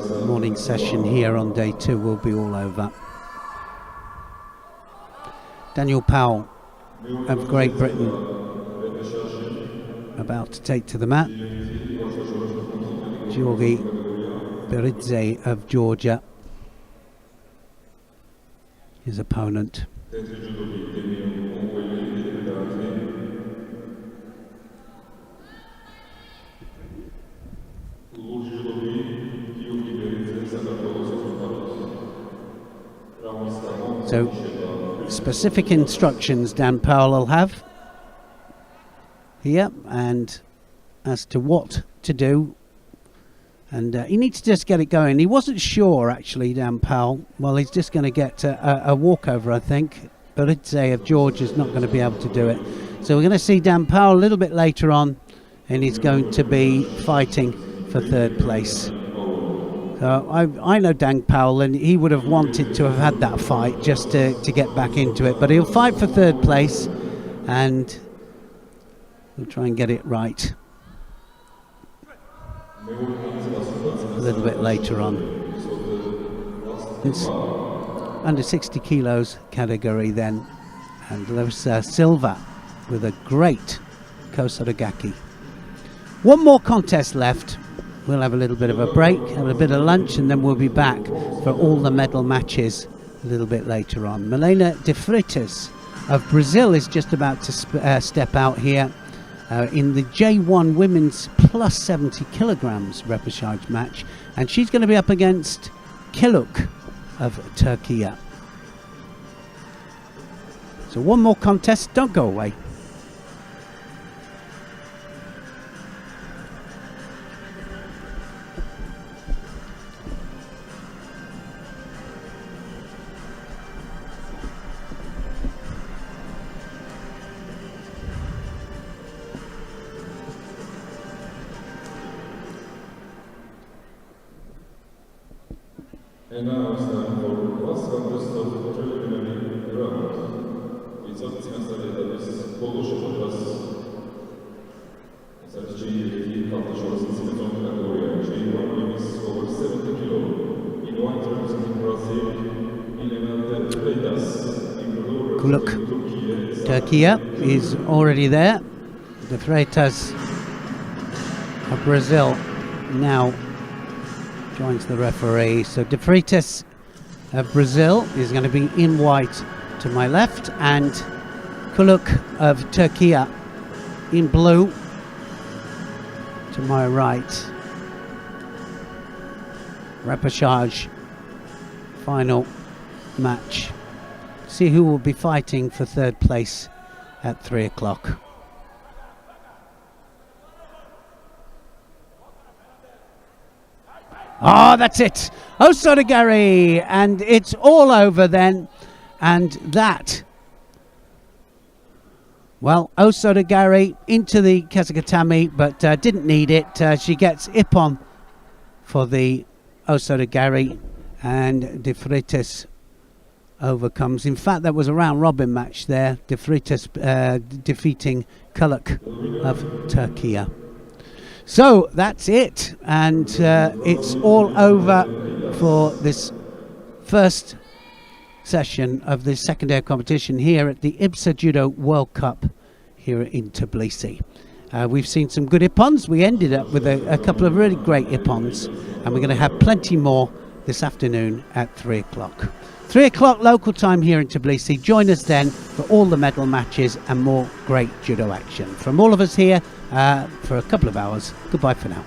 the morning session here on day 2 will be all over. Daniel Powell of Great Britain about to take to the mat. Georgi Beridze of Georgia, his opponent. So, specific instructions Dan Powell will have here, and as to what to do, and he needs to just get it going. He wasn't sure, actually, Dan Powell. Well, he's just going to get a walkover, I think. Beridze of Georgia is not going to be able to do it. So we're going to see Dan Powell a little bit later on, and he's going to be fighting for 3rd place. So I know Dan Powell, and he would have wanted to have had that fight just to get back into it. But he'll fight for 3rd place, and we'll try and get it right a little bit later on. It's under 60 kilos category then, and there's Silva with a great Kosaragaki. One more contest left. We'll have a little bit of a break, have a bit of lunch, and then we'll be back for all the medal matches a little bit later on. Milena de Freitas of Brazil is just about to step out here in the J1 women's plus 70 kilograms repêchage match, and she's going to be up against Kiluk of Turkey. So one more contest, don't go away. And now it's time for last contest of the preliminary round. It's up to us Polish podczas zaczęli category J1 is over 70 kg. In one representing Brazil, Milena de Freitas. Kuluk Turkey is already there. De Freitas of Brazil now joins the referee. So De Freitas of Brazil is going to be in white to my left, and Kuluk of Turkey in blue to my right. Repêchage final match. See who will be fighting for 3rd place at 3 o'clock. Oh, that's it. Osodagari, and it's all over then. And that, well, Osodagari into the Kazakatami, but didn't need it. She gets Ippon for the Osodagari, and De Freitas overcomes. In fact, that was a round robin match there. De Freitas defeating Kuluk of Turkey. So that's it, and it's all over for this first session of the second day of competition here at the IBSA Judo World Cup here in Tbilisi. We've seen some good ippons. We ended up with a couple of really great ippons, and we're going to have plenty more this afternoon at 3 o'clock. 3 o'clock local time here in Tbilisi. Join us then for all the medal matches and more great judo action. From all of us here for a couple of hours, goodbye for now.